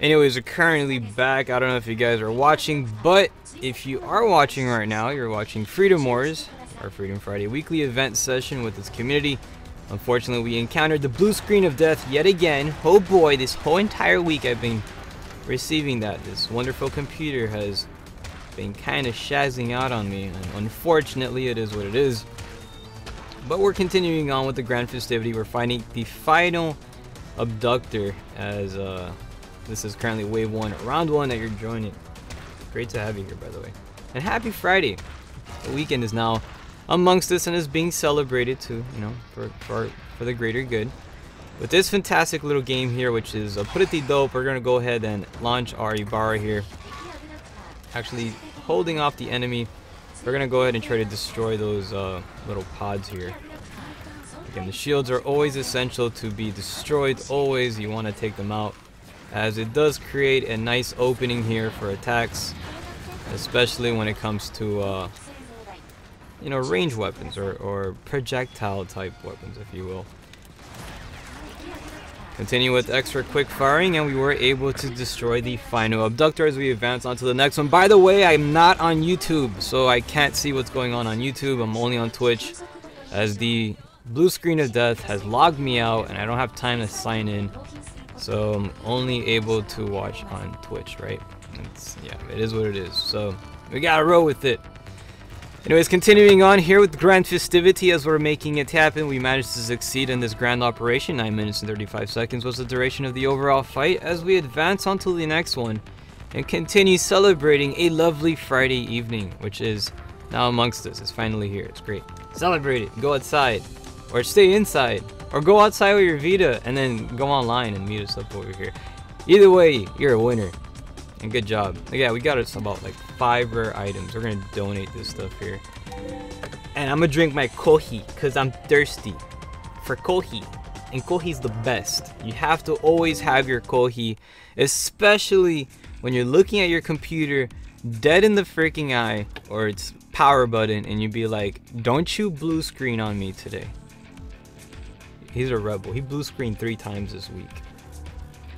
Anyways, we're currently back. I don't know if you guys are watching, but if you are watching right now, you're watching Freedom Wars, our Freedom Friday weekly event session with its community. Unfortunately, we encountered the blue screen of death yet again. Oh boy, this whole entire week I've been receiving that. This wonderful computer has been kind of shazzing out on me, and unfortunately it is what it is. But we're continuing on with the grand festivity. We're finding the final abductor, as this is currently wave 1, round 1 that you're joining. Great to have you here, by the way, and happy Friday. The weekend is now amongst us and is being celebrated too, you know, for the greater good. With this fantastic little game here, which is pretty dope, we're gonna go ahead and launch our Ibarra here, actually holding off the enemy. We're gonna go ahead and try to destroy those little pods here. Again, the shields are always essential to be destroyed. Always, you want to take them out, as it does create a nice opening here for attacks, especially when it comes to you know, range weapons or projectile type weapons, if you will. Continue with extra quick firing, and we were able to destroy the final abductor as we advance on to the next one. By the way, I'm not on YouTube, so I can't see what's going on YouTube. I'm only on Twitch, as the blue screen of death has logged me out and I don't have time to sign in, so I'm only able to watch on Twitch, right? Yeah, it is what it is, so we gotta roll with it. Anyways, continuing on here with the grand festivity as we're making it happen. We managed to succeed in this grand operation. 9 minutes and 35 seconds was the duration of the overall fight, as we advance on to the next one and continue celebrating a lovely Friday evening, which is now amongst us. It's finally here. It's great. Celebrate it. Go outside, or stay inside, or go outside with your Vita and then go online and meet us up over here. Either way, you're a winner. And good job. Yeah, we got us about like 5 rare items. We're gonna donate this stuff here. And I'm gonna drink my kohi because I'm thirsty for kohi. And kohi's the best. You have to always have your kohi, especially when you're looking at your computer dead in the freaking eye or its power button and you be like, don't you blue screen on me today. He's a rebel. He blue screened 3 times this week.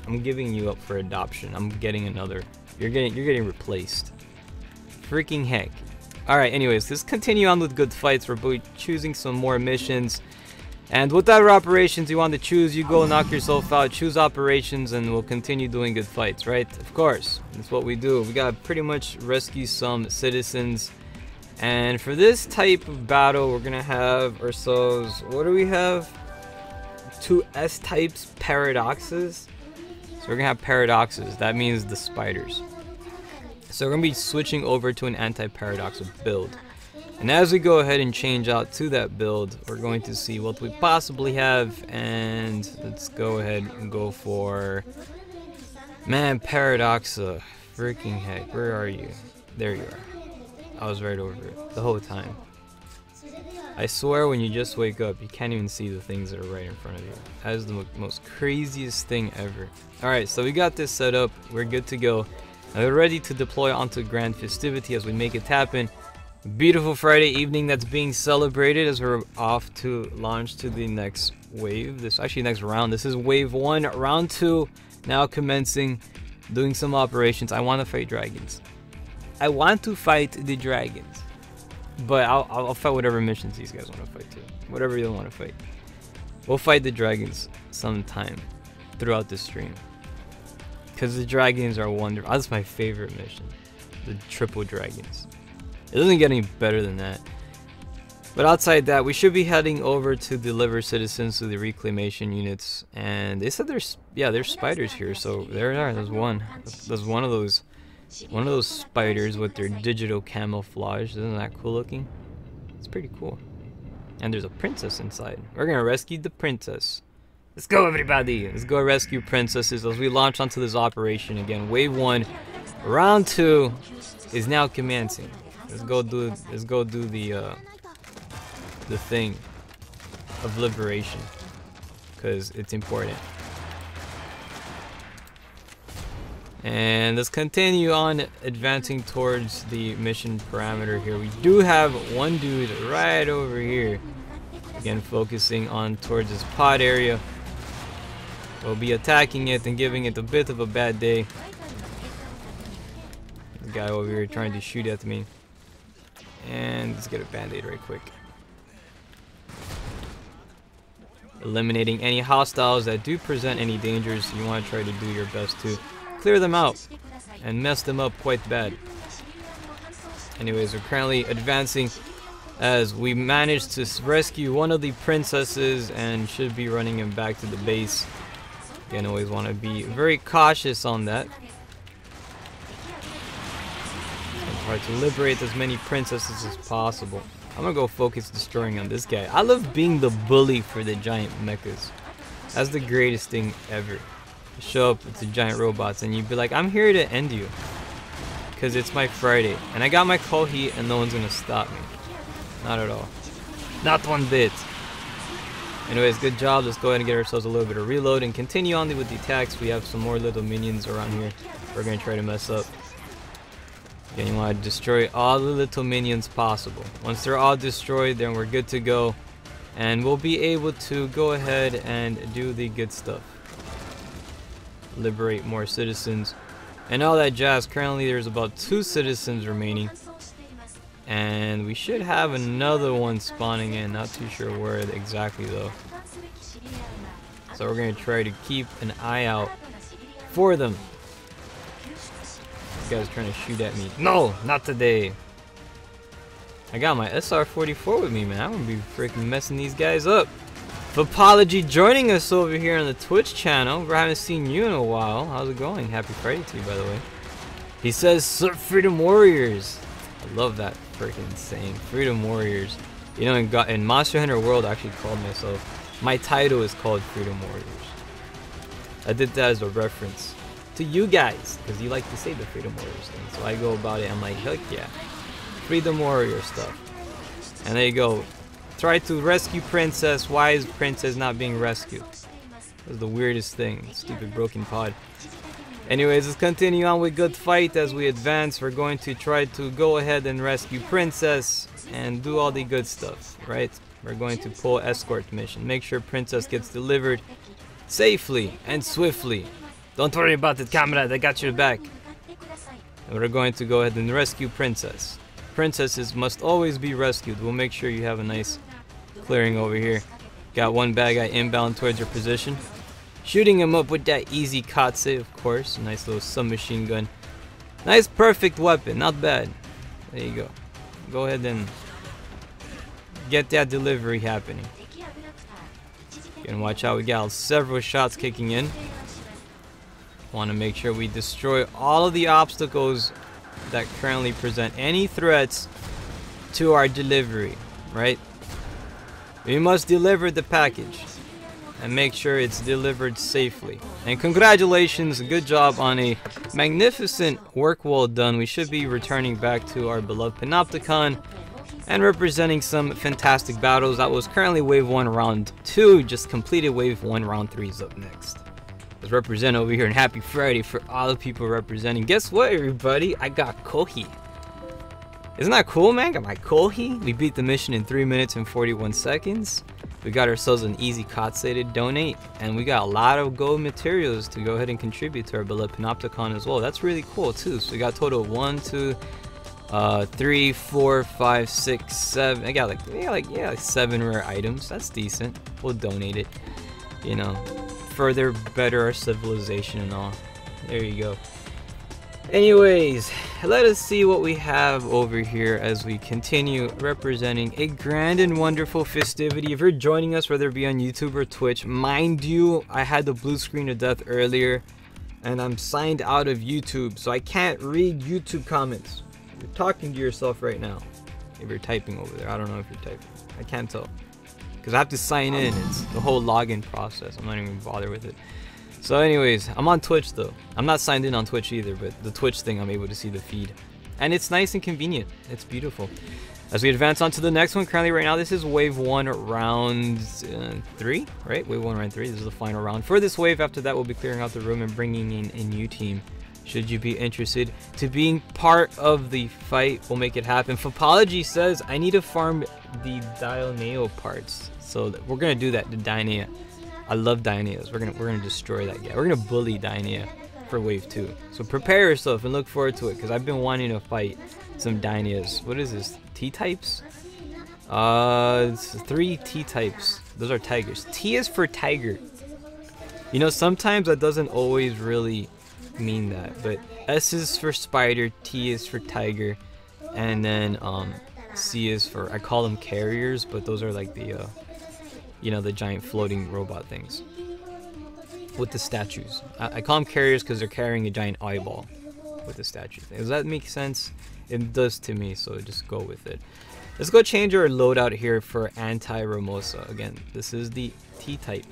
I'm giving you up for adoption. I'm getting another. You're getting replaced. Freaking heck. Alright, anyways, let's continue on with good fights. We're choosing some more missions. And whatever operations you want to choose, you go knock yourself out, choose operations, and we'll continue doing good fights, right? Of course. That's what we do. We gotta pretty much rescue some citizens. And for this type of battle, we're gonna have ourselves, what do we have? 2 S-types paradoxes. So we're gonna have paradoxes. That means the spiders. So we're gonna be switching over to an anti-paradox build. And as we go ahead and change out to that build, we're going to see what we possibly have. And let's go ahead and go for, man, paradoxa. Freaking heck, where are you? There you are. I was right over it the whole time. I swear, when you just wake up, you can't even see the things that are right in front of you. That is the most craziest thing ever. Alright, so we got this set up. We're good to go. And we're ready to deploy onto grand festivity as we make it happen. Beautiful Friday evening that's being celebrated as we're off to launch to the next wave. This actually next round. This is wave 1. Round 2 now commencing. Doing some operations. I want to fight dragons. I want to fight the dragons. But I'll fight whatever missions these guys want to fight too. Whatever you want to fight. We'll fight the dragons sometime throughout the stream. Because the dragons are wonderful. That's my favorite mission. The triple dragons. It doesn't get any better than that. But outside that, we should be heading over to deliver citizens to the reclamation units. And they said there's spiders here. So there are. There's one. There's one of those spiders with their digital camouflage. Isn't that cool looking? It's pretty cool. And there's a princess inside. We're gonna rescue the princess. Let's go, everybody. Let's go rescue princesses as we launch onto this operation again. Wave 1, round 2 is now commencing. Let's go do the thing of liberation, because it's important. And let's continue on advancing towards the mission parameter here. We do have one dude right over here. Again, focusing on towards this pod area. We'll be attacking it and giving it a bit of a bad day. The guy over here trying to shoot at me. And let's get a band-aid right quick. Eliminating any hostiles that do present any dangers. You want to try to do your best to clear them out and mess them up quite bad. Anyways, we're currently advancing as we managed to rescue one of the princesses and should be running him back to the base. Again, always want to be very cautious on that. And try to liberate as many princesses as possible. I'm gonna go focus destroying on this guy. I love being the bully for the giant mechas. That's the greatest thing ever. You show up with the giant robots and you'd be like, I'm here to end you. Because it's my Friday. And I got my Kohi and no one's gonna stop me. Not at all. Not one bit. Anyways, good job. Let's go ahead and get ourselves a little bit of reload and continue on with the attacks. We have some more little minions around here we're gonna try to mess up. Again, you want to destroy all the little minions possible. Once they're all destroyed, then we're good to go. And we'll be able to go ahead and do the good stuff. Liberate more citizens. And all that jazz. Currently, there's about 2 citizens remaining. And we should have another one spawning in. Not too sure where exactly, though. So we're going to try to keep an eye out for them. Guy's trying to shoot at me. No, not today. I got my SR-44 with me, man. I'm gonna be freaking messing these guys up. Apology joining us over here on the Twitch channel. We haven't seen you in a while. How's it going? Happy Friday to you, by the way. He says Freedom Warriors. I love that freaking saying, Freedom Warriors. You know, in Monster Hunter World, I actually called myself. My title is called Freedom Warriors. I did that as a reference to you guys, because you like to say the Freedom Warriors thing. So I go about it, I'm like, heck yeah, Freedom Warrior stuff. And there you go. Try to rescue Princess. Why is Princess not being rescued? That's the weirdest thing. Stupid broken pod. Anyways, let's continue on with good fight as we advance. We're going to try to go ahead and rescue Princess and do all the good stuff, right? We're going to pull escort mission. Make sure Princess gets delivered safely and swiftly. Don't worry about it, comrade. I got your back. And we're going to go ahead and rescue Princess. Princesses must always be rescued. We'll make sure you have a nice clearing over here. Got one bad guy inbound towards your position. Shooting him up with that easy Katse, of course. A nice little submachine gun. Nice, perfect weapon. Not bad. There you go. Go ahead and get that delivery happening. And watch out. We got several shots kicking in. Want to make sure we destroy all of the obstacles that currently present any threats to our delivery, right? We must deliver the package and make sure it's delivered safely. And congratulations, good job on a magnificent work well done. We should be returning back to our beloved Panopticon and representing some fantastic battles. That was currently wave 1 round 2, just completed wave 1 round 3 is up next. Let's represent over here, and happy Friday for all the people representing. Guess what, everybody? I got Kohi. Isn't that cool, man? Got my Kohi. We beat the mission in 3 minutes and 41 seconds. We got ourselves an easy Katse to donate, and we got a lot of gold materials to go ahead and contribute to our beloved Panopticon as well. That's really cool too. So we got a total of 1, 2, 3, 4, 5, 6, 7. I got like 7 rare items. That's decent. We'll donate it. You know, further better our civilization and all. There you go. Anyways, let us see what we have over here as we continue representing a grand and wonderful festivity. If you're joining us, whether it be on YouTube or Twitch, mind you, I had the blue screen of death earlier and I'm signed out of YouTube, so I can't read YouTube comments. You're talking to yourself right now. If you're typing over there, I don't know if you're typing. I can't tell because I have to sign in. It's the whole login process. I'm not even bothered with it. So anyways, I'm on Twitch though. I'm not signed in on Twitch either, but the Twitch thing, I'm able to see the feed. And it's nice and convenient. It's beautiful. As we advance on to the next one, currently right now, this is wave 1 round 3, right? Wave 1 round 3, this is the final round. For this wave, after that, we'll be clearing out the room and bringing in a new team. Should you be interested to being part of the fight, we'll make it happen. Fopology says, I need to farm the Dioneo parts. So we're gonna do that, the Dionea. I love Daineas. We're gonna destroy that guy. We're gonna bully Dainea for wave 2. So prepare yourself and look forward to it, because I've been wanting to fight some Daineas. What is this? T-types? It's 3 T-types. Those are tigers. T is for tiger. You know, sometimes that doesn't always really mean that, but S is for spider, T is for tiger, and then C is for, I call them carriers, but those are like the you know, the giant floating robot things with the statues. I call them carriers because they're carrying a giant eyeball with the statue thing. Does that make sense? It does to me, so just go with it. Let's go change our loadout here for anti-Ramosa. Again, this is the T-type.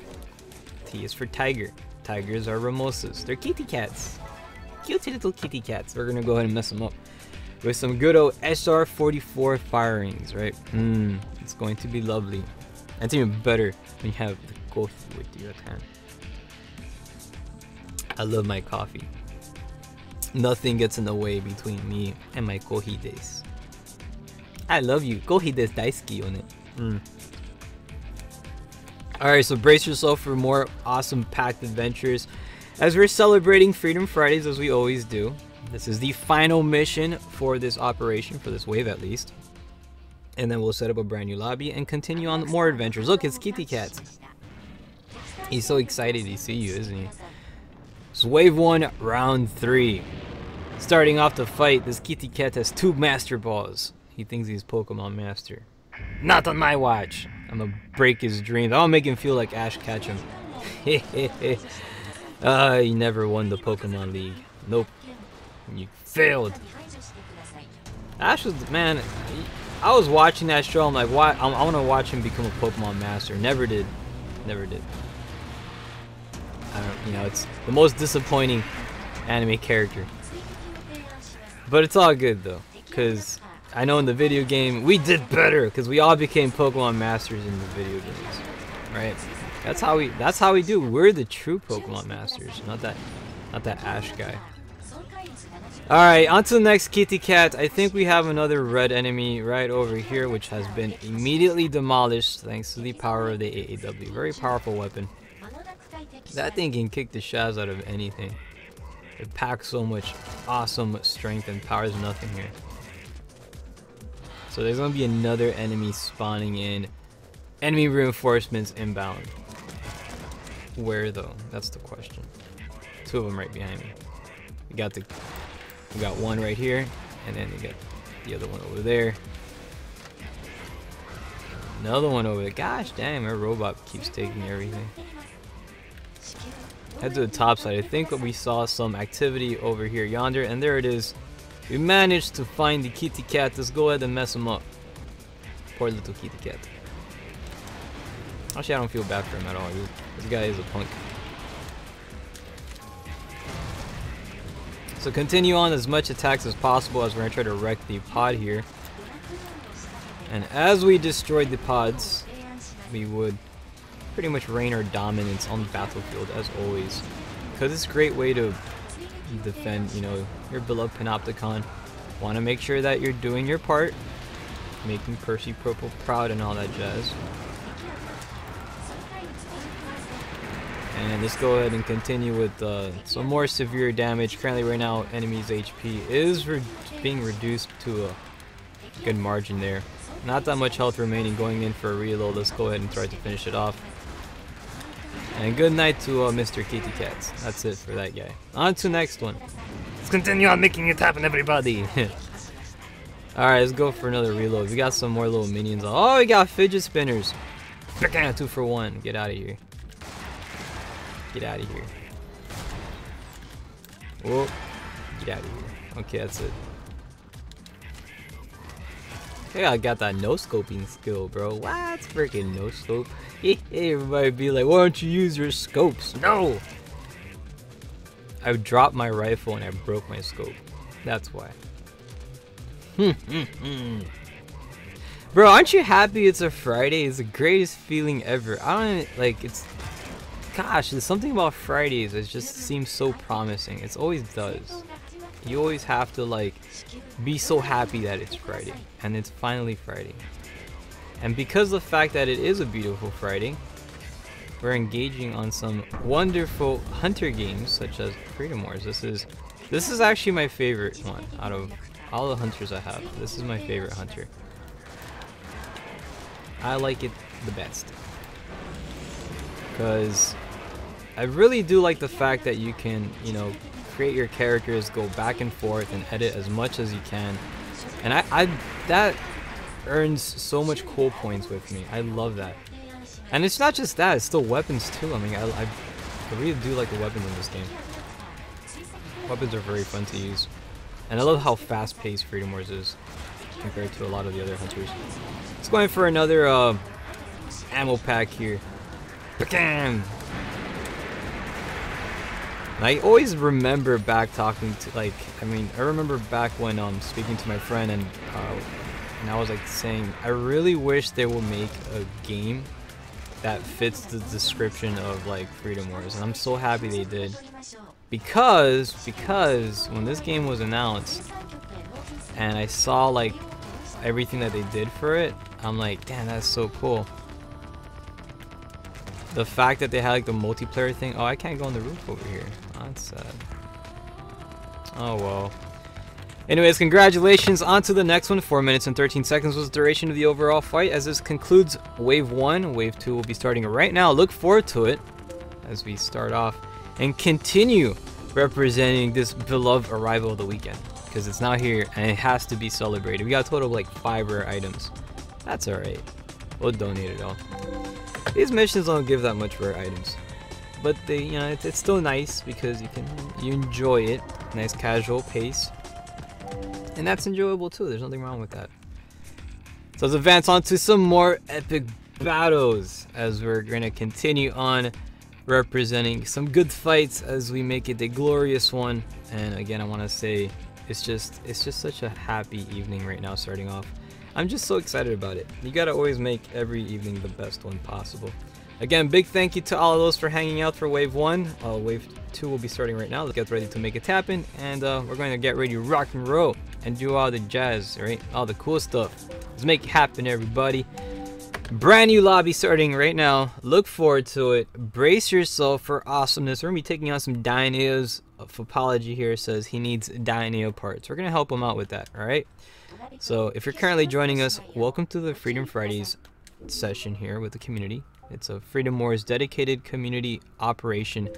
T is for tiger. Tigers are Ramosas. They're kitty cats. Cute little kitty cats. We're gonna go ahead and mess them up with some good old SR-44 firings, right? It's going to be lovely. And it's even better when you have the coffee with you at hand. I love my coffee. Nothing gets in the way between me and my kohi days. I love you. Kohi desu daisuki on it. Alright, so brace yourself for more awesome packed adventures as we're celebrating Freedom Fridays, as we always do. This is the final mission for this operation, for this wave at least. And then we'll set up a brand new lobby and continue on more adventures. Look, it's Kitty Cat. He's so excited to see you, isn't he? It's wave 1, round 3. Starting off the fight, this Kitty Cat has 2 Master Balls. He thinks he's Pokemon Master. Not on my watch. I'm gonna break his dreams. I'll make him feel like Ash Ketchum. He never won the Pokemon League. Nope. You failed. Ash was, man, I was watching that show. I'm like, why? I want to watch him become a Pokemon Master. Never did. Never did. I don't, you know, it's the most disappointing anime character. But it's all good though, because I know in the video game we did better, because we all became Pokemon Masters in the video games, right? That's how we do. We're the true Pokemon Masters, not that Ash guy. Alright, on to the next Kitty Cat. I think we have another red enemy right over here, which has been immediately demolished thanks to the power of the AAW. Very powerful weapon. That thing can kick the shaz out of anything. It packs so much awesome strength and power. There's nothing here. So there's going to be another enemy spawning in. Enemy reinforcements inbound. Where though? That's the question. 2 of them right behind me. We got one right here, and then we got the other one over there. Another one over there. Gosh damn, our robot keeps taking everything. Head to the top side. I think we saw some activity over here yonder, and there it is. We managed to find the Kitty Cat. Let's go ahead and mess him up. Poor little Kitty Cat. Actually, I don't feel bad for him at all. This guy is a punk. So continue on as much attacks as possible as we're going to try to wreck the pod here. And as we destroyed the pods, we would pretty much reign our dominance on the battlefield as always. Because it's a great way to defend, you know, your beloved Panopticon. Want to make sure that you're doing your part, making Percy Purple proud and all that jazz. And let's go ahead and continue with some more severe damage. Currently right now, enemy's HP is being reduced to a good margin there. Not that much health remaining, going in for a reload. Let's go ahead and try to finish it off. And good night to Mr. Kitty Cats. That's it for that guy. On to the next one. Let's continue on making it happen, everybody. Alright, let's go for another reload. We got some more little minions. Oh, we got fidget spinners. 2 for 1. Get out of here. Get out of here. Whoa. Get out of here. Okay, that's it. Hey, I got that no-scoping skill, bro. What? Freaking no-scope. Everybody be like, why don't you use your scopes? No! I dropped my rifle and I broke my scope. That's why. Bro, aren't you happy it's a Friday? It's the greatest feeling ever. I don't, like, it's... Gosh, there's something about Fridays that just seems so promising. It always does. You always have to, like, be so happy that it's Friday. And it's finally Friday. And because of the fact that it is a beautiful Friday, we're engaging on some wonderful hunter games such as Freedom Wars. This is actually my favorite one out of all the hunters I have. This is my favorite hunter. I like it the best because I really do like the fact that you can, you know, create your characters, go back and forth, and edit as much as you can. And that earns so much cool points with me. I love that. And it's not just that, it's the weapons too. I mean, I really do like the weapons in this game. Weapons are very fun to use. And I love how fast-paced Freedom Wars is compared to a lot of the other hunters. Let's go in for another ammo pack here. Bam! I always remember back talking to, like, I remember back when speaking to my friend and I was like saying, I really wish they would make a game that fits the description of like Freedom Wars, and I'm so happy they did, because when this game was announced and I saw like everything that they did for it, I'm like, damn, that's so cool. The fact that they had like the multiplayer thing. Oh, I can't go on the roof over here. Oh, that's sad. Oh well. Anyways, congratulations. On to the next one. 4 minutes and 13 seconds was the duration of the overall fight. As this concludes Wave 1, Wave 2 will be starting right now. Look forward to it as we start off and continue representing this beloved arrival of the weekend, because it's now here and it has to be celebrated. We got a total of like 5 rare items. That's alright. We'll donate it all. These missions don't give that much rare items, but they, you know, it's still nice because you enjoy it. Nice casual pace. And that's enjoyable too, there's nothing wrong with that. So let's advance on to some more epic battles as we're going to continue on representing some good fights as we make it a glorious one. And again, I want to say it's just such a happy evening right now starting off. I'm just so excited about it. You gotta always make every evening the best one possible. Again, big thank you to all of those for hanging out for Wave 1. Wave 2 will be starting right now. Let's get ready to make it happen, and we're going to get ready to rock and roll and do all the jazz, right? All the cool stuff. Let's make it happen, everybody. Brand new lobby starting right now. Look forward to it. Brace yourself for awesomeness. We're going to be taking on some Dioneos. Fopology here says he needs Dioneo parts. We're going to help him out with that, all right? So if you're currently joining us, welcome to the Freedom Fridays session here with the community. It's a Freedom Wars dedicated community operation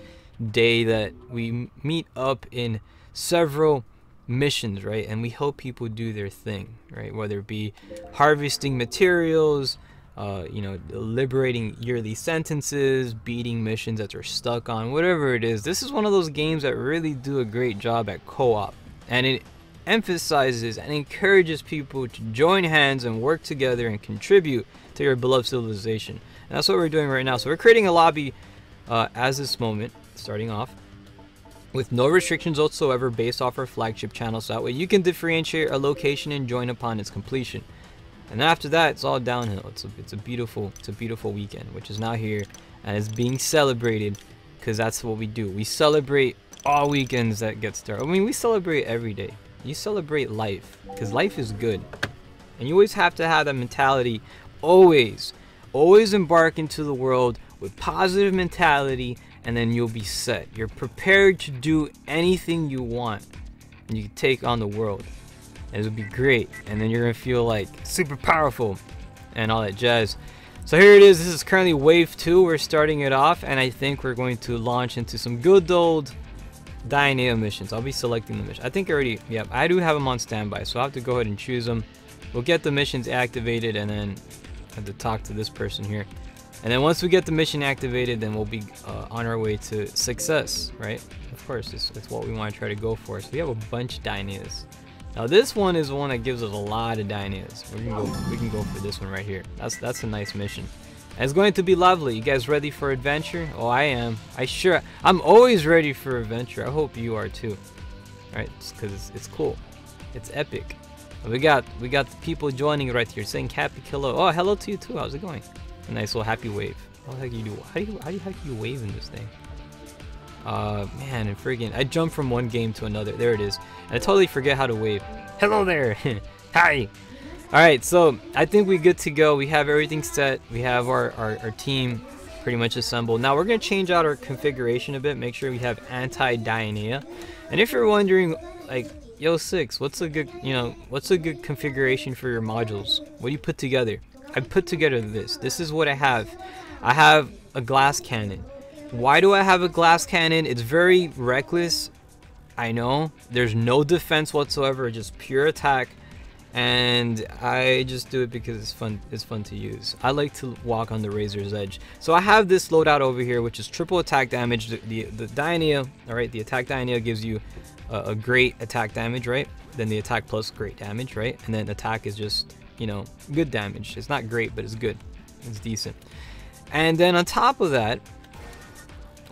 day that we meet up in several missions, right? And we help people do their thing, right? Whether it be harvesting materials, you know, liberating yearly sentences, beating missions that they're stuck on, whatever it is. This is one of those games that really do a great job at co-op, and it emphasizes and encourages people to join hands and work together and contribute to your beloved civilization. And that's what we're doing right now. So we're creating a lobby as this moment, starting off with no restrictions whatsoever based off our flagship channel, so that way you can differentiate a location and join upon its completion. And after that, it's all downhill. It's a beautiful weekend, which is now here and it's being celebrated, because that's what we do. We celebrate all weekends that get started. I mean, we celebrate every day. You celebrate life, because life is good, and you always have to have that mentality. Always embark into the world with positive mentality, and then you'll be set. You're prepared to do anything you want, and you can take on the world, and it'll be great. And then you're gonna feel like super powerful and all that jazz. So here it is. This is currently Wave 2. We're starting it off, and I think we're going to launch into some good old Dioneo missions. I'll be selecting the mission. I think already, yep, I do have them on standby, so I'll have to go ahead and choose them. We'll get the missions activated, and then I have to talk to this person here. And then once we get the mission activated, then we'll be on our way to success, right? Of course, it's what we want to try to go for. So we have a bunch of Dioneos. Now this one is one that gives us a lot of Dioneos. We can go for this one right here. That's a nice mission. And it's going to be lovely. You guys ready for adventure? Oh, I am. I'm always ready for adventure. I hope you are too. All right, because it's cool. It's epic. We got the people joining right here saying happy hello. Oh, hello to you too. How's it going? A nice little happy wave. How the heck you do? How the heck you wave in this thing? Man, and friggin', I jumped from one game to another. There it is. And I totally forget how to wave. Hello there. Hi. All right, so I think we're good to go. We have everything set. We have our team pretty much assembled. Now we're going to change out our configuration a bit, make sure we have anti-Dionea. And if you're wondering, like, yo, Six, what's a good, what's a good configuration for your modules? What do you put together? I put together this. This is what I have. I have a glass cannon. Why do I have a glass cannon? It's very reckless. I know. There's no defense whatsoever, just pure attack. And I just do it because it's fun. It's fun to use. I like to walk on the razor's edge. So I have this loadout over here, which is triple attack damage. The Dionea, all right, the attack Dionea gives you a great attack damage, right? Then the attack plus great damage, right? And then attack is just, good damage. It's not great, but it's good. It's decent. And then on top of that,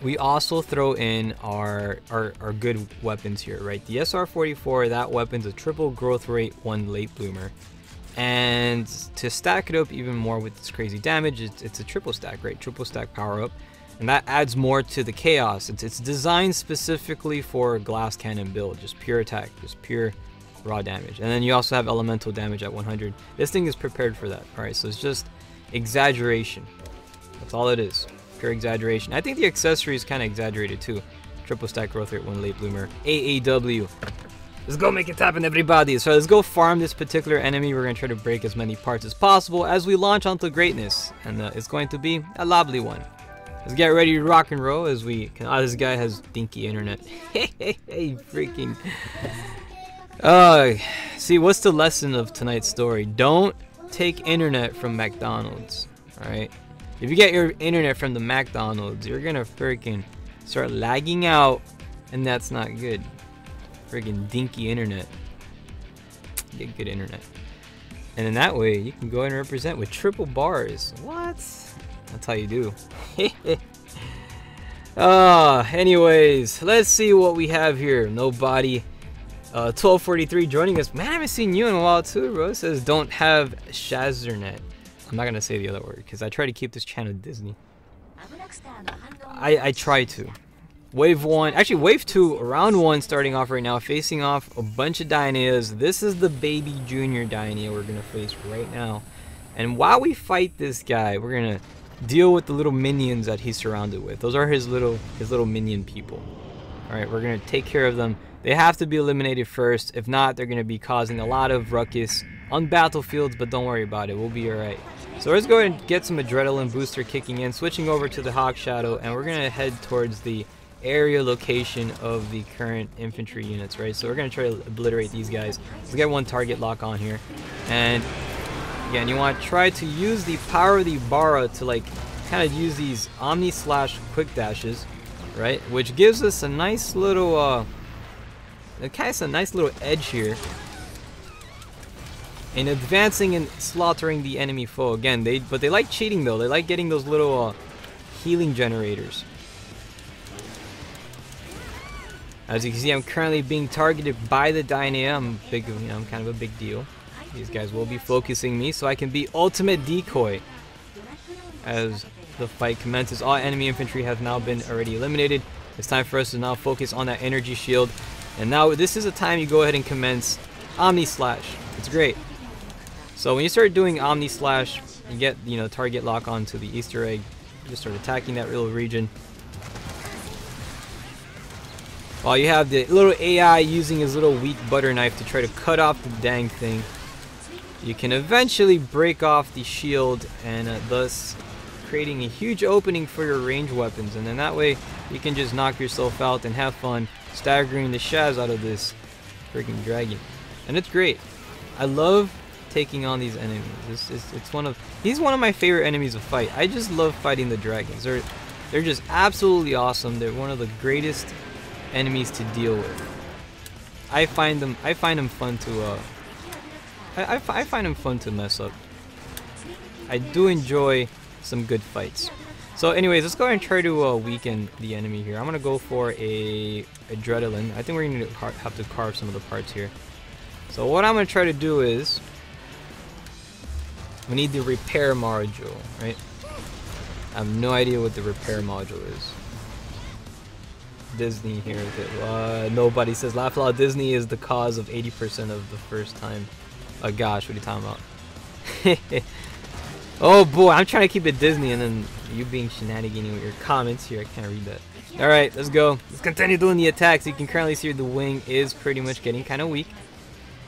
we also throw in our good weapons here, right? The SR-44, that weapon's a triple growth rate, 1 late bloomer. And to stack it up even more with this crazy damage, it's a triple stack, right? Triple stack power up. And that adds more to the chaos. It's designed specifically for a glass cannon build, just pure attack, just pure raw damage. And then you also have elemental damage at 100. This thing is prepared for that, all right? So it's just exaggeration. That's all it is. Pure exaggeration. I think the accessory is kind of exaggerated too. Triple stack growth rate, 1 late bloomer. AAW. Let's go make it happen, everybody. So let's go farm this particular enemy. We're going to try to break as many parts as possible as we launch onto greatness. And it's going to be a lovely one. Let's get ready to rock and roll as we can. Oh, this guy has dinky internet. Hey, freaking. See, what's the lesson of tonight's story? Don't take internet from McDonald's. Alright? If you get your internet from the McDonald's, you're gonna freaking start lagging out, and that's not good. Freaking dinky internet. Get good internet. And in that way, you can go and represent with triple bars. What? That's how you do. Anyways, let's see what we have here. Nobody. 1243 joining us. Man, I haven't seen you in a while too, bro. It says don't have Shazernet. I'm not gonna say the other word because I try to keep this channel Disney. I try to. Wave 1, actually wave 2, round 1 starting off right now, facing off a bunch of Dioneas. This is the baby junior Dionea we're gonna face right now. And while we fight this guy, we're gonna deal with the little minions that he's surrounded with. Those are his little minion people. Alright, we're gonna take care of them. They have to be eliminated first. If not, they're gonna be causing a lot of ruckus on battlefields, but don't worry about it, we'll be alright. So let's go ahead and get some adrenaline booster kicking in, switching over to the Hawk Shadow, and we're gonna head towards the area location of the current infantry units, right? So we're gonna try to obliterate these guys. Let's get one target lock on here. And again, you want to try to use the power of the Bara to like kind of use these Omni slash quick dashes, right? Which gives us a nice little a nice little edge here in advancing and slaughtering the enemy foe. Again, but they like cheating though. They like getting those little healing generators. As you can see, I'm currently being targeted by the Dionea. I'm kind of a big deal. These guys will be focusing me so I can be ultimate decoy. As the fight commences, all enemy infantry have now been already eliminated. It's time for us to now focus on that energy shield. And now this is a time you go ahead and commence Omni Slash. It's great. So when you start doing Omni Slash, you get, target lock onto the Easter egg. You just start attacking that little region. While you have the little AI using his little weak butter knife to try to cut off the dang thing. You can eventually break off the shield and thus creating a huge opening for your range weapons. And then that way you can just knock yourself out and have fun staggering the shaz out of this freaking dragon. And it's great. I love taking on these enemies. He's one of my favorite enemies to fight. I just love fighting the dragons. They're just absolutely awesome. They're one of the greatest enemies to deal with. I find them fun to I find them fun to mess up. I do enjoy some good fights. So anyways, let's go ahead and try to weaken the enemy here. I'm gonna go for a adrenaline. I think we're gonna have to carve some of the parts here. So what I'm gonna try to do is we need the repair module, right? I have no idea what the repair module is. Disney here. Nobody says laugh out. Disney is the cause of 80% of the first time. Oh gosh, what are you talking about? Oh boy, I'm trying to keep it Disney and then you being shenanigan with your comments here. I can't read that. Alright, let's go. Let's continue doing the attacks. You can currently see the wing is pretty much getting kind of weak.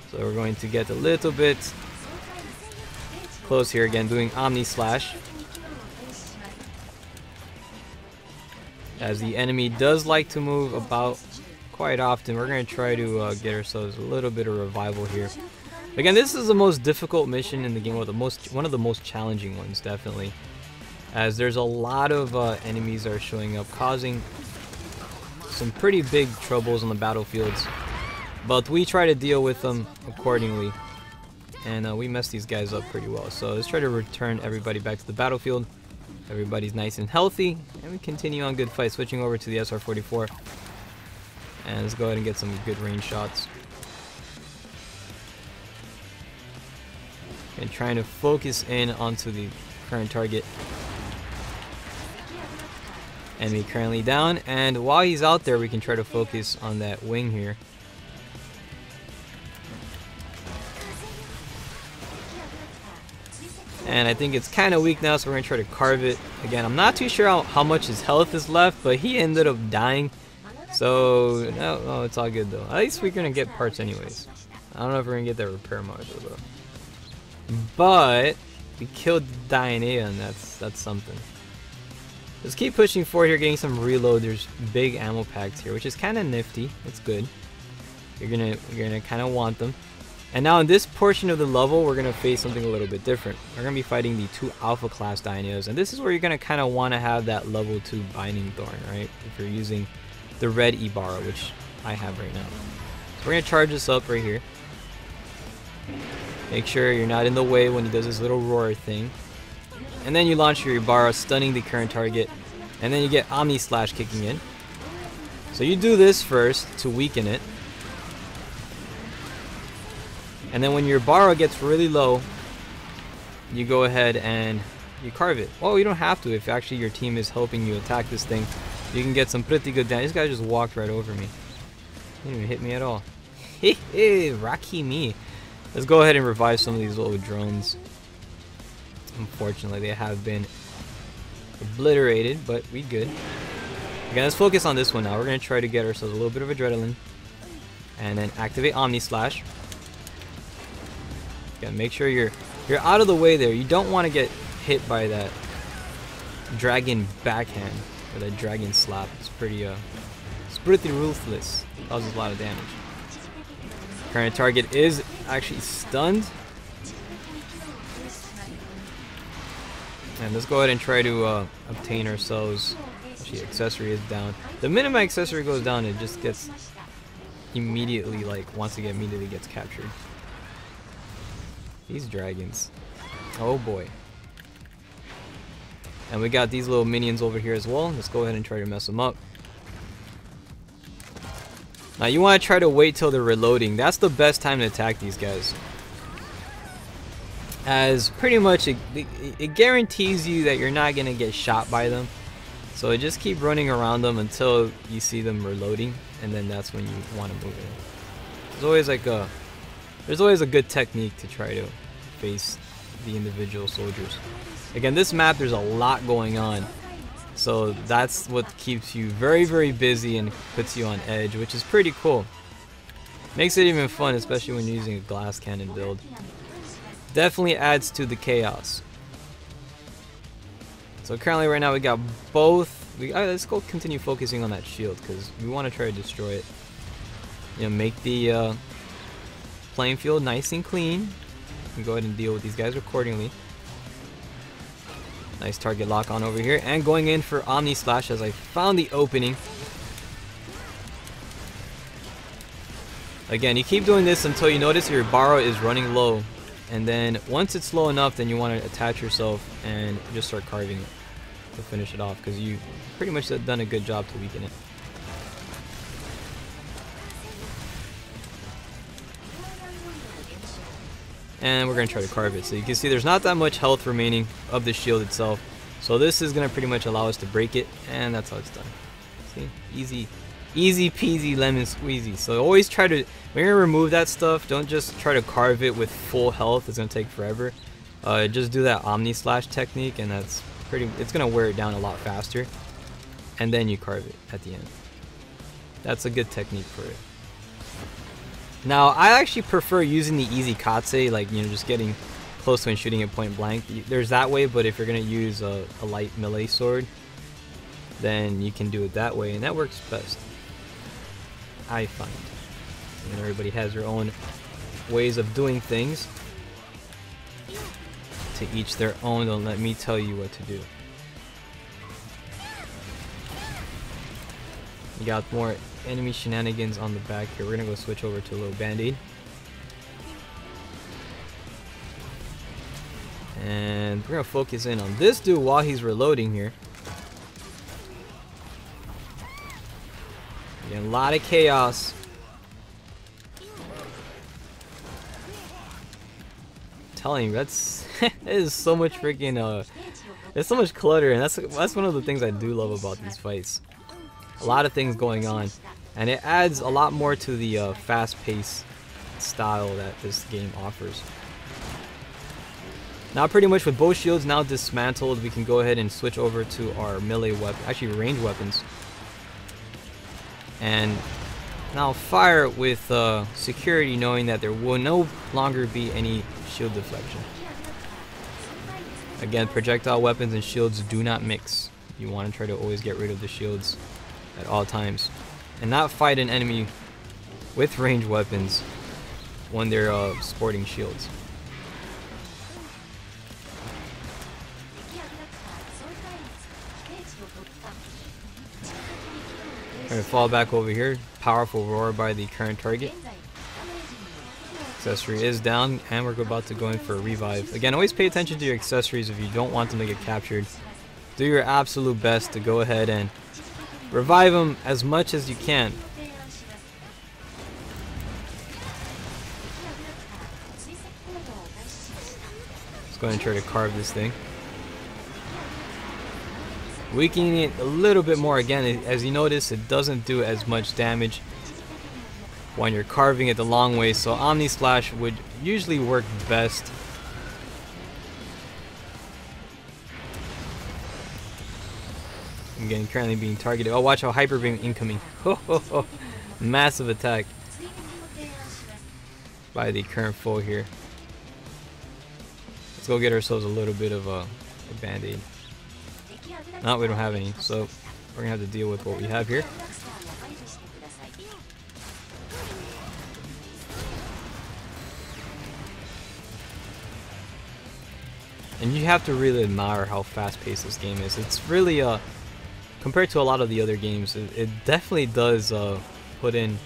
So we're going to get a little bit close here again, doing Omni Slash. As the enemy does like to move about quite often, we're going to try to get ourselves a little bit of revival here. Again, this is the most difficult mission in the game, or one of the most challenging ones, definitely. As there's a lot of enemies that are showing up, causing some pretty big troubles on the battlefields. But we try to deal with them accordingly. And we mess these guys up pretty well. So let's try to return everybody back to the battlefield. Everybody's nice and healthy. And we continue on good fight, switching over to the SR-44. And let's go ahead and get some good range shots. And trying to focus in onto the current target. Enemy currently down, and while he's out there we can try to focus on that wing here. And I think it's kind of weak now, so we're going to try to carve it. Again, I'm not too sure how much his health is left, but he ended up dying. So, no, it's all good though. At least we're going to get parts anyways. I don't know if we're going to get that repair module though. But we killed Dianea, and that's something. Let's keep pushing forward here, getting some reload. There's big ammo packs here, which is kind of nifty. It's good. You're gonna kind of want them. And now in this portion of the level, we're gonna face something a little bit different. We're gonna be fighting the 2 Alpha class Dianeas, and this is where you're gonna kind of want to have that level 2 Binding Thorn, right? If you're using the red Ibarra, which I have right now. So we're gonna charge this up right here. Make sure you're not in the way when he does his little roar thing. And then you launch your Ibarra, stunning the current target. And then you get Omni Slash kicking in. So you do this first to weaken it. And then when your Ibarra gets really low, you go ahead and you carve it. Well, you don't have to. If actually your team is helping you attack this thing, you can get some pretty good damage. This guy just walked right over me. He didn't even hit me at all. Hehe, Rocky me. Let's go ahead and revive some of these little drones. Unfortunately, they have been obliterated, but we good. Again, let's focus on this one now. We're going to try to get ourselves a little bit of adrenaline. And then activate Omni Slash. Again, make sure you're out of the way there. You don't want to get hit by that dragon backhand or that dragon slap. It's pretty ruthless. It causes a lot of damage. Current target is actually stunned. And let's go ahead and try to obtain ourselves. Actually, accessory is down. The minute my accessory goes down, it just gets immediately, immediately gets captured. These dragons. Oh boy. And we got these little minions over here as well. Let's go ahead and try to mess them up. Now you want to try to wait till they're reloading. That's the best time to attack these guys. As pretty much it guarantees you that you're not going to get shot by them. So just keep running around them until you see them reloading, and then that's when you want to move in. There's always a good technique to try to face the individual soldiers. Again, this map, there's a lot going on. So that's what keeps you very, very busy and puts you on edge, which is pretty cool. Makes it even fun, especially when you're using a glass cannon build. Definitely adds to the chaos. So currently right now we got both. Let's go continue focusing on that shield because we want to try to destroy it. You know, make the playing field nice and clean. And go ahead and deal with these guys accordingly. Nice target lock on over here, and going in for Omni Slash as I found the opening. Again, you keep doing this until you notice your Ibarra is running low, and then once it's low enough, then you want to attach yourself and just start carving it to finish it off, because you pretty much have done a good job to weaken it. And we're going to try to carve it. So you can see there's not that much health remaining of the shield itself. So this is going to pretty much allow us to break it. And that's how it's done. See? Easy peasy lemon squeezy. So always try to, when you remove that stuff, don't just try to carve it with full health. It's going to take forever. Just do that Omni Slash technique, and that's it's gonna wear it down a lot faster. And then you carve it at the end. That's a good technique for it. Now, I actually prefer using the easy katse, like, you know, just getting close to and shooting it point blank. There's that way, but if you're gonna use a light melee sword, then you can do it that way, and that works best, I find. And everybody has their own ways of doing things. To each their own. Don't let me tell you what to do. We got more enemy shenanigans on the back here. We're gonna go switch over to a little band-aid. And we're gonna focus in on this dude while he's reloading here. Getting a lot of chaos. I'm telling you, that's it is so much freaking there's so much clutter, and that's one of the things I do love about these fights. A lot of things going on, and it adds a lot more to the fast-paced style that this game offers. Now, pretty much with both shields now dismantled, we can go ahead and switch over to our melee weapon, actually ranged weapons, and now fire with security, knowing that there will no longer be any shield deflection. Again, projectile weapons and shields do not mix. You want to try to always get rid of the shields at all times, and not fight an enemy with ranged weapons when they're sporting shields. I'm gonna fall back over here. Powerful roar by the current target. Accessory is down, and we're about to go in for a revive. Again, always pay attention to your accessories if you don't want them to get captured. Do your absolute best to go ahead and revive them as much as you can. Let's go ahead and try to carve this thing. Weakening it a little bit more. Again, as you notice, it doesn't do as much damage when you're carving it the long way, so Omni Slash would usually work best. Again, currently being targeted. Oh, watch out, Hyper Beam incoming. Massive attack by the current foe here. Let's go get ourselves a little bit of a band-aid. No, we don't have any, so we're gonna have to deal with what we have here. And you have to really admire how fast-paced this game is. It's really, compared to a lot of the other games, it definitely does put in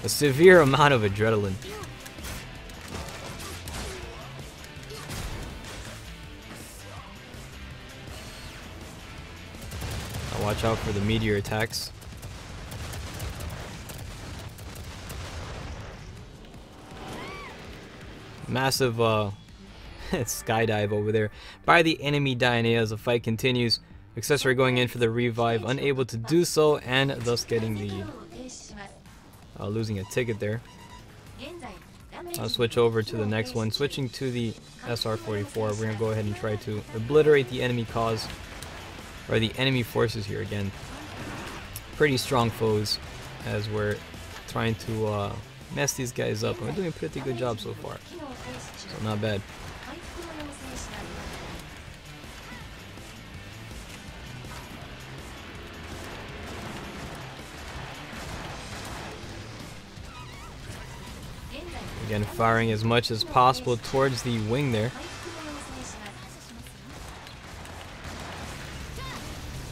a severe amount of adrenaline. Now watch out for the meteor attacks. Massive skydive over there by the enemy Diana as the fight continues. Accessory going in for the revive, unable to do so, and thus getting the losing a ticket there. I'll switch over to the next one. Switching to the SR-44, we're gonna go ahead and try to obliterate the enemy cause, or the enemy forces here. Again, pretty strong foes as we're trying to mess these guys up. We're doing a pretty good job so far, so not bad. Again, firing as much as possible towards the wing there.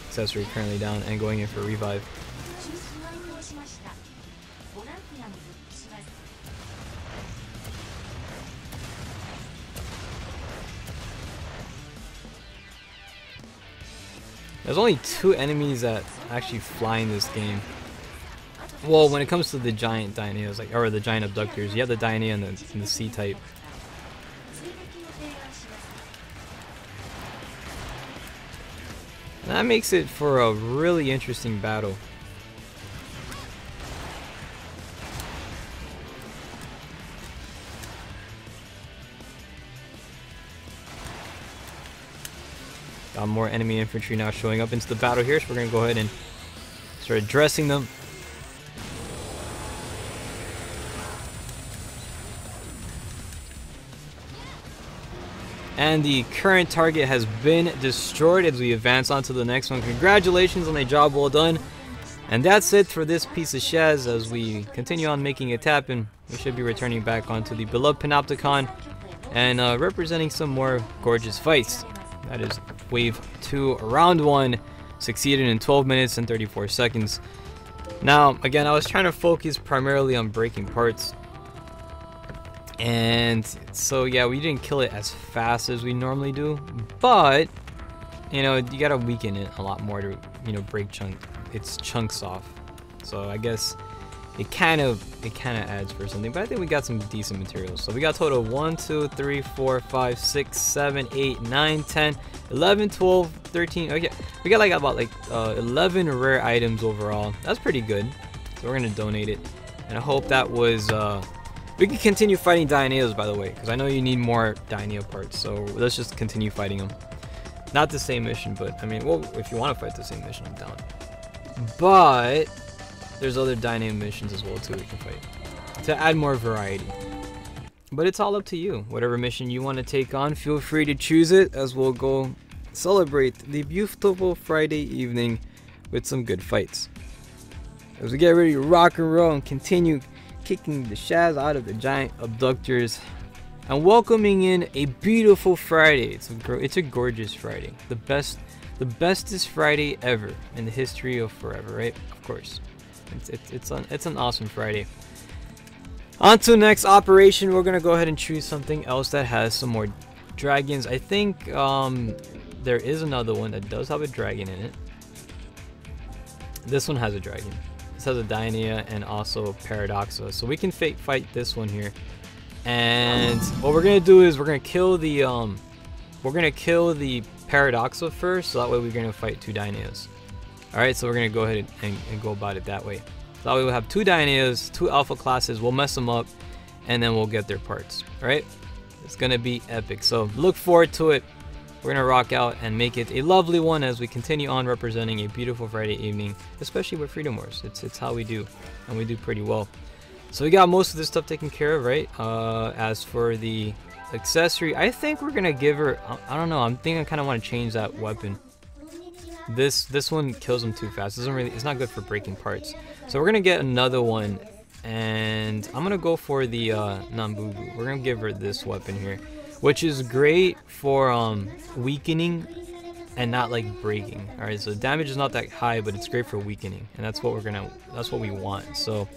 Accessory currently down and going in for revive. There's only 2 enemies that actually fly in this game. Well, when it comes to the giant Daineas, like, or the giant abductors, you have the Dainea and the C-type. That makes it for a really interesting battle. Got more enemy infantry now showing up into the battle here, so we're gonna go ahead and start addressing them. And the current target has been destroyed as we advance on to the next one. Congratulations on a job well done. And that's it for this piece of Shaz. As we continue on making it happen, we should be returning back onto the beloved Panopticon and representing some more gorgeous fights. That is Wave 2, Round 1, succeeded in 12 minutes and 34 seconds. Now, again, I was trying to focus primarily on breaking parts. And so, yeah, we didn't kill it as fast as we normally do. But, you know, you gotta weaken it a lot more to, you know, break its chunks off. So I guess it kind of adds for something. But I think we got some decent materials. So we got total 1, 2, 3, 4, 5, 6, 7, 8, 9, 10, 11, 12, 13. Okay, we got like about 11 rare items overall. That's pretty good. So we're gonna donate it. And I hope that was we can continue fighting Dioneos, by the way, because I know you need more Dioneo parts. So let's just continue fighting them. Not the same mission, but I mean, well, if you want to fight the same mission, I'm down. But there's other Dioneo missions as well too we can fight to add more variety. But it's all up to you. Whatever mission you want to take on, feel free to choose it, as we'll go celebrate the beautiful Friday evening with some good fights. As we get ready to rock and roll and continue kicking the Shaz out of the giant abductors and welcoming in a beautiful Friday. It's a gorgeous Friday. The bestest Friday ever in the history of forever, right? Of course. It's an awesome Friday. On to the next operation. We're gonna go ahead and choose something else that has some more dragons. I think there is another one that does have a dragon in it. This one has a dragon. This has a Dionea and also Paradoxa. So we can fight this one here. And what we're gonna do is we're gonna kill the Paradoxa first, so that way we're gonna fight 2 Dioneas. Alright, so we're gonna go ahead and go about it that way. So that way we'll have 2 Dioneas, 2 alpha classes, we'll mess them up, and then we'll get their parts. Alright? It's gonna be epic. So look forward to it. We're gonna rock out and make it a lovely one as we continue on representing a beautiful Friday evening, especially with Freedom Wars. It's how we do, and we do pretty well. So we got most of this stuff taken care of, right? As for the accessory, I think we're gonna give her, I don't know, I'm thinking I kind of want to change that weapon. This one kills them too fast. It's not good for breaking parts. So we're gonna get another one, and I'm gonna go for the Nambubu. We're gonna give her this weapon here, which is great for weakening and not like breaking. All right, so damage is not that high, but it's great for weakening, and that's what we want. So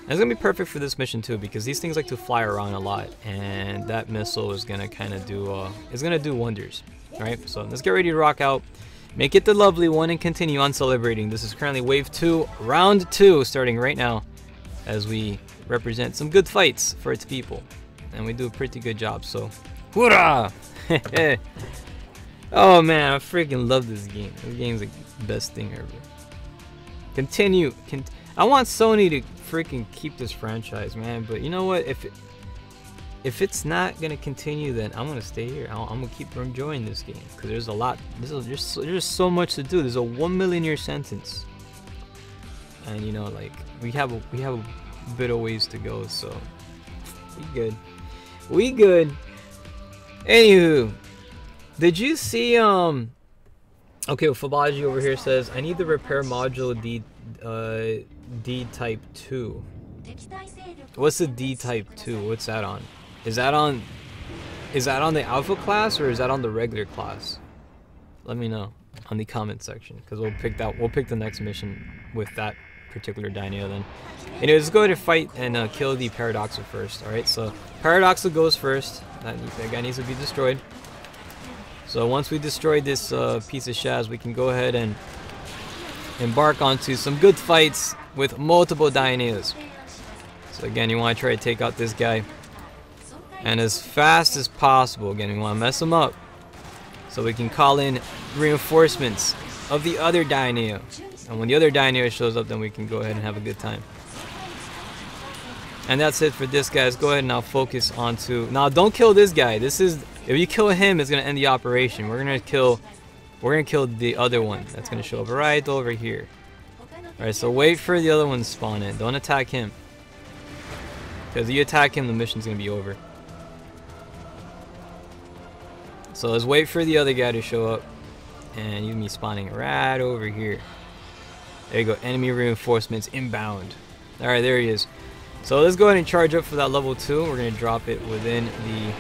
it's gonna be perfect for this mission too, because these things like to fly around a lot, and that missile is gonna kind of do do wonders. All right, so let's get ready to rock out, make it the lovely one, and continue on celebrating. This is currently Wave 2, Round 2, starting right now, as we represent some good fights for its people, and we do a pretty good job. So, hoorah! Oh man, I freaking love this game. This game's the best thing ever. I want Sony to freaking keep this franchise, man. But you know what? If it's not gonna continue, then I'm gonna stay here. I'm gonna keep enjoying this game because there's a lot. There's so much to do. There's a 1 million year sentence, and you know, like we have a bit of ways to go. So we good. Anywho, did you see okay, well, Fabaji over here says I need the repair module D type 2. What's the D type 2? What's that on? Is that on the alpha class, or is that on the regular class? Let me know on the comment section, because we'll pick the next mission with that particular Dioneo then. Anyways, let's go ahead and fight and kill the Paradoxa first. Alright, so Paradoxa goes first. That guy needs to be destroyed. So once we destroy this piece of Shaz, we can go ahead and embark onto some good fights with multiple Dioneas. So again, you want to try to take out this guy, and as fast as possible. Again, we want to mess him up so we can call in reinforcements of the other Dioneo. And when the other Dioneo shows up, then we can go ahead and have a good time. And that's it for this, guys. Go ahead and now focus onto... Now, don't kill this guy. If you kill him, it's going to end the operation. We're going to kill We're gonna kill the other one. That's gonna show up right over here. Alright, so wait for the other one to spawn in. Don't attack him. Because if you attack him, the mission's gonna be over. So let's wait for the other guy to show up. And you can be spawning right over here. There you go. Enemy reinforcements inbound. Alright, there he is. So let's go ahead and charge up for that level 2. We're going to drop it within the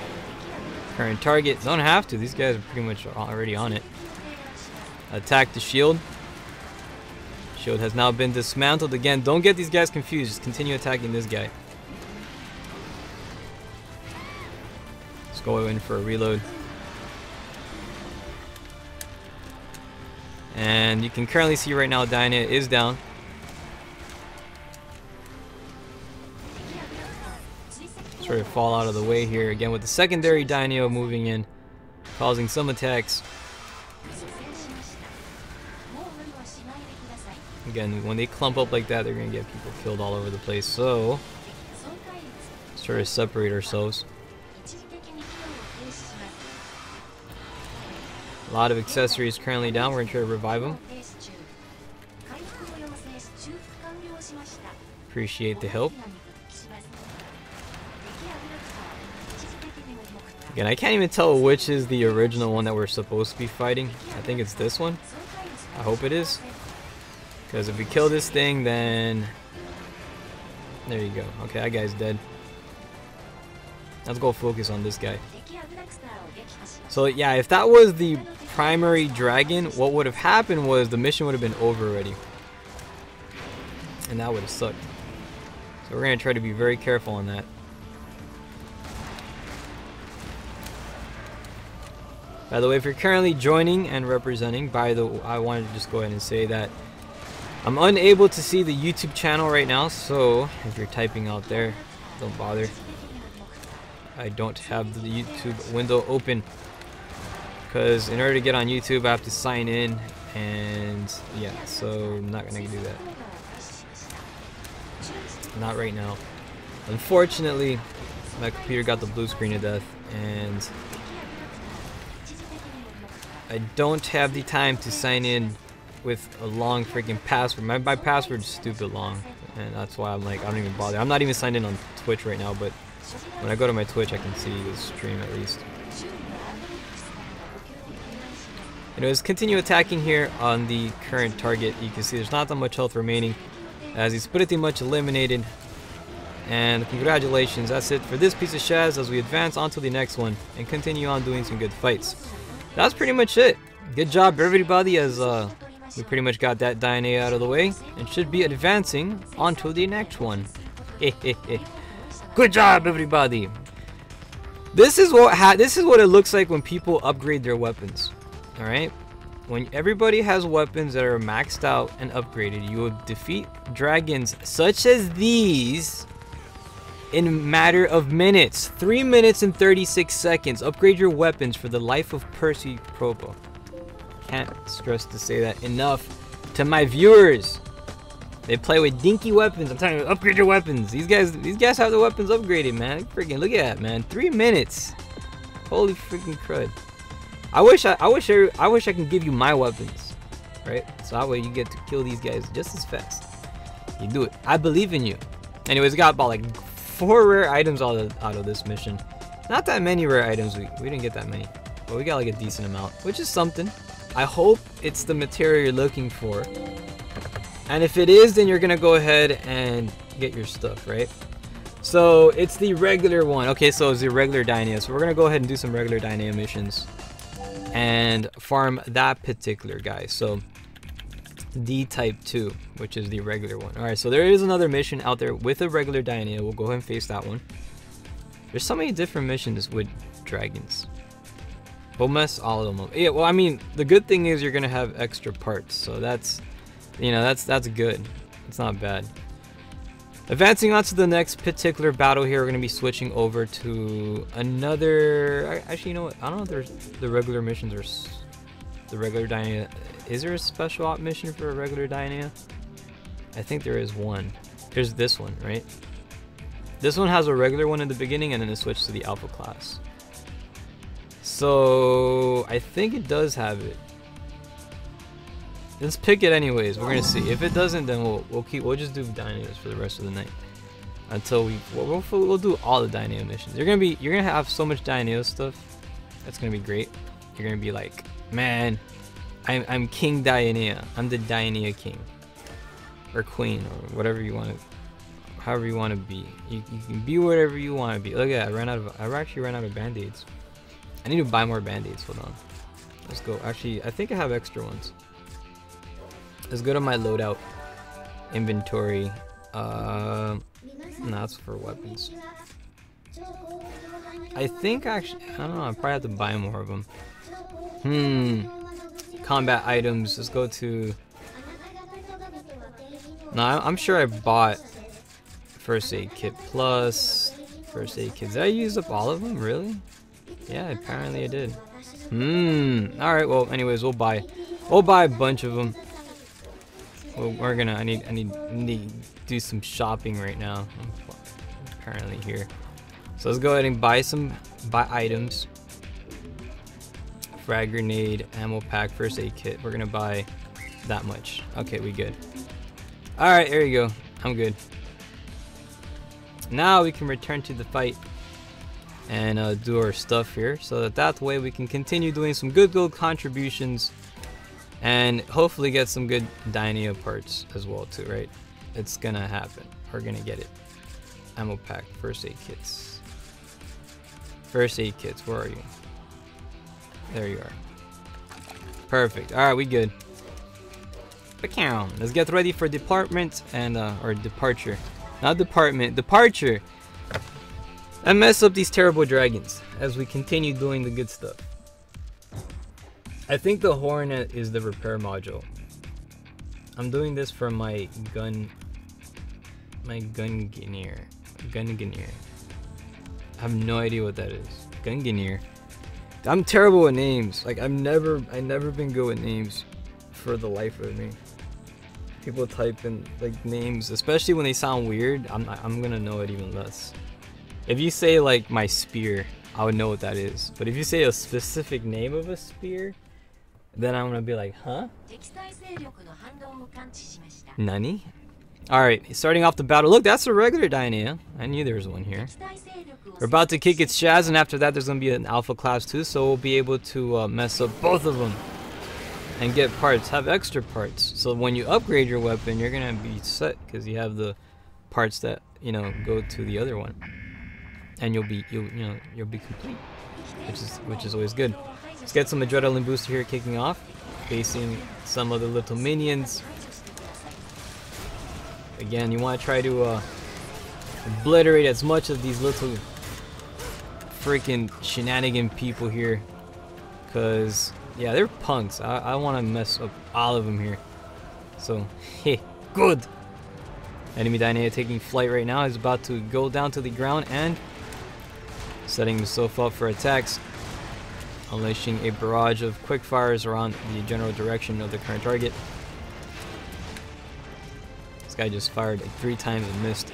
current target. Don't have to. These guys are pretty much already on it. Attack the shield. Shield has now been dismantled. Again, don't get these guys confused. Just continue attacking this guy. Let's go in for a reload. And you can currently see right now Dyna is down. Sort of fall out of the way here again with the secondary Dino moving in, causing some attacks. Again, when they clump up like that, they're gonna get people killed all over the place. So let's try to separate ourselves. A lot of accessories currently down. We're gonna try to revive them. Appreciate the help. Again, I can't even tell which is the original one that we're supposed to be fighting. I think it's this one. I hope it is. Because if we kill this thing, then... There you go. Okay, that guy's dead. Let's go focus on this guy. So yeah, if that was the primary dragon, what would have happened was the mission would have been over already. And that would have sucked. So we're going to try to be very careful on that. By the way, if you're currently joining and representing, I wanted to just go ahead and say that I'm unable to see the YouTube channel right now, so if you're typing out there, don't bother. I don't have the YouTube window open because in order to get on YouTube I have to sign in, and yeah, so I'm not gonna do that. Not right now. Unfortunately, my computer got the blue screen of death, and I don't have the time to sign in with a long freaking password. My password is stupid long, and that's why I'm like, I don't even bother. I'm not even signed in on Twitch right now, but when I go to my Twitch I can see the stream at least. Anyways, continue attacking here on the current target. You can see there's not that much health remaining as he's pretty much eliminated. And congratulations, that's it for this piece of Shaz as we advance on to the next one and continue on doing some good fights. That's pretty much it. Good job everybody, as we pretty much got that Dyna out of the way and should be advancing onto the next one. Good job everybody. This is what it looks like when people upgrade their weapons. Alright? When everybody has weapons that are maxed out and upgraded, you will defeat dragons such as these in a matter of minutes. 3 minutes and 36 seconds. Upgrade your weapons for the life of Percy Propo. Can't stress to say that enough to my viewers. They play with dinky weapons. I'm telling you, upgrade your weapons. These guys have the weapons upgraded, man. Freaking look at that, man. 3 minutes. Holy freaking crud. I wish I can give you my weapons, right? So that way you get to kill these guys just as fast. You do it. I believe in you. Anyways, we got about like 4 rare items out of this mission. Not that many rare items. We didn't get that many, but we got like a decent amount, which is something. I hope it's the material you're looking for. And if it is, then you're gonna go ahead and get your stuff, right? So it's the regular one. Okay, so it's the regular Dyna. So we're gonna go ahead and do some regular Dyna missions and farm that particular guy. So D type 2, which is the regular one. Alright, so there is another mission out there with a regular Dyna. We'll go ahead and face that one. There's so many different missions with dragons. We'll mess all of them up. Yeah, well, I mean, the good thing is you're gonna have extra parts, so that's, you know, that's good. It's not bad. Advancing on to the next particular battle here, we're going to be switching over to another... Actually, you know what? I don't know if there's the regular missions or the regular Dyna. Is there a special op mission for a regular Dyna? I think there is one. There's this one, right? This one has a regular one in the beginning and then it switches to the alpha class. So I think it does have it. Let's pick it anyways. We're gonna see. If it doesn't, then we'll just do Dynamos for the rest of the night until we'll do all the Dynamo missions. You're gonna have so much Dynamo stuff. That's gonna be great. You're gonna be like, man, I'm King Dionea. I'm the Dionea King or Queen or whatever you want to. However you want to be, you can be whatever you want to be. Look at that, I actually ran out of band-aids. I need to buy more band-aids. Hold on, let's go. Actually, I think I have extra ones. Let's go to my loadout inventory. No, that's for weapons. I think actually, I don't know, I probably have to buy more of them. Combat items. Let's go to. No, I'm sure I bought First Aid Kit Plus, First Aid Kit. Did I use up all of them? Really? Yeah, apparently I did. Alright, well, anyways, we'll buy a bunch of them. Well, I need to do some shopping right now. I'm currently here. So let's go ahead and buy items. Frag grenade, ammo pack, first aid kit. We're gonna buy that much. Okay, we good. Alright, there you go. I'm good. Now we can return to the fight and do our stuff here, so that way we can continue doing some good build contributions and hopefully get some good Dynamo parts as well too, right? It's gonna happen. We're gonna get it. Ammo pack, first aid kits. First aid kits, where are you? There you are. Perfect. Alright, we good. Let's get ready for department and or departure. Not department, departure! And mess up these terrible dragons as we continue doing the good stuff. I think the Hornet is the repair module. I'm doing this for my gun Gungeneer. I have no idea what that is. Gungeneer. I'm terrible with names. Like I never been good with names for the life of me. People type in like names, especially when they sound weird, I'm gonna know it even less. If you say like my spear, I would know what that is. But if you say a specific name of a spear, then I'm gonna be like, huh? Nani? Alright, starting off the battle. Look, that's a regular Dynea. I knew there was one here. We're about to kick its Shaz, and after that there's gonna be an Alpha class too, so we'll be able to mess up both of them. And get parts, have extra parts. So when you upgrade your weapon, you're gonna be set because you have the parts that go to the other one, and you'll be complete, which is always good. Let's get some adrenaline booster here kicking off, facing some of the little minions. Again, you want to try to obliterate as much of these little freaking shenanigan people here, because yeah, they're punks. I want to mess up all of them here. So, hey, good. Enemy Dynea taking flight right now. Is about to go down to the ground and setting himself up for attacks. Unleashing a barrage of quick fires around the general direction of the current target. This guy just fired like 3 times and missed.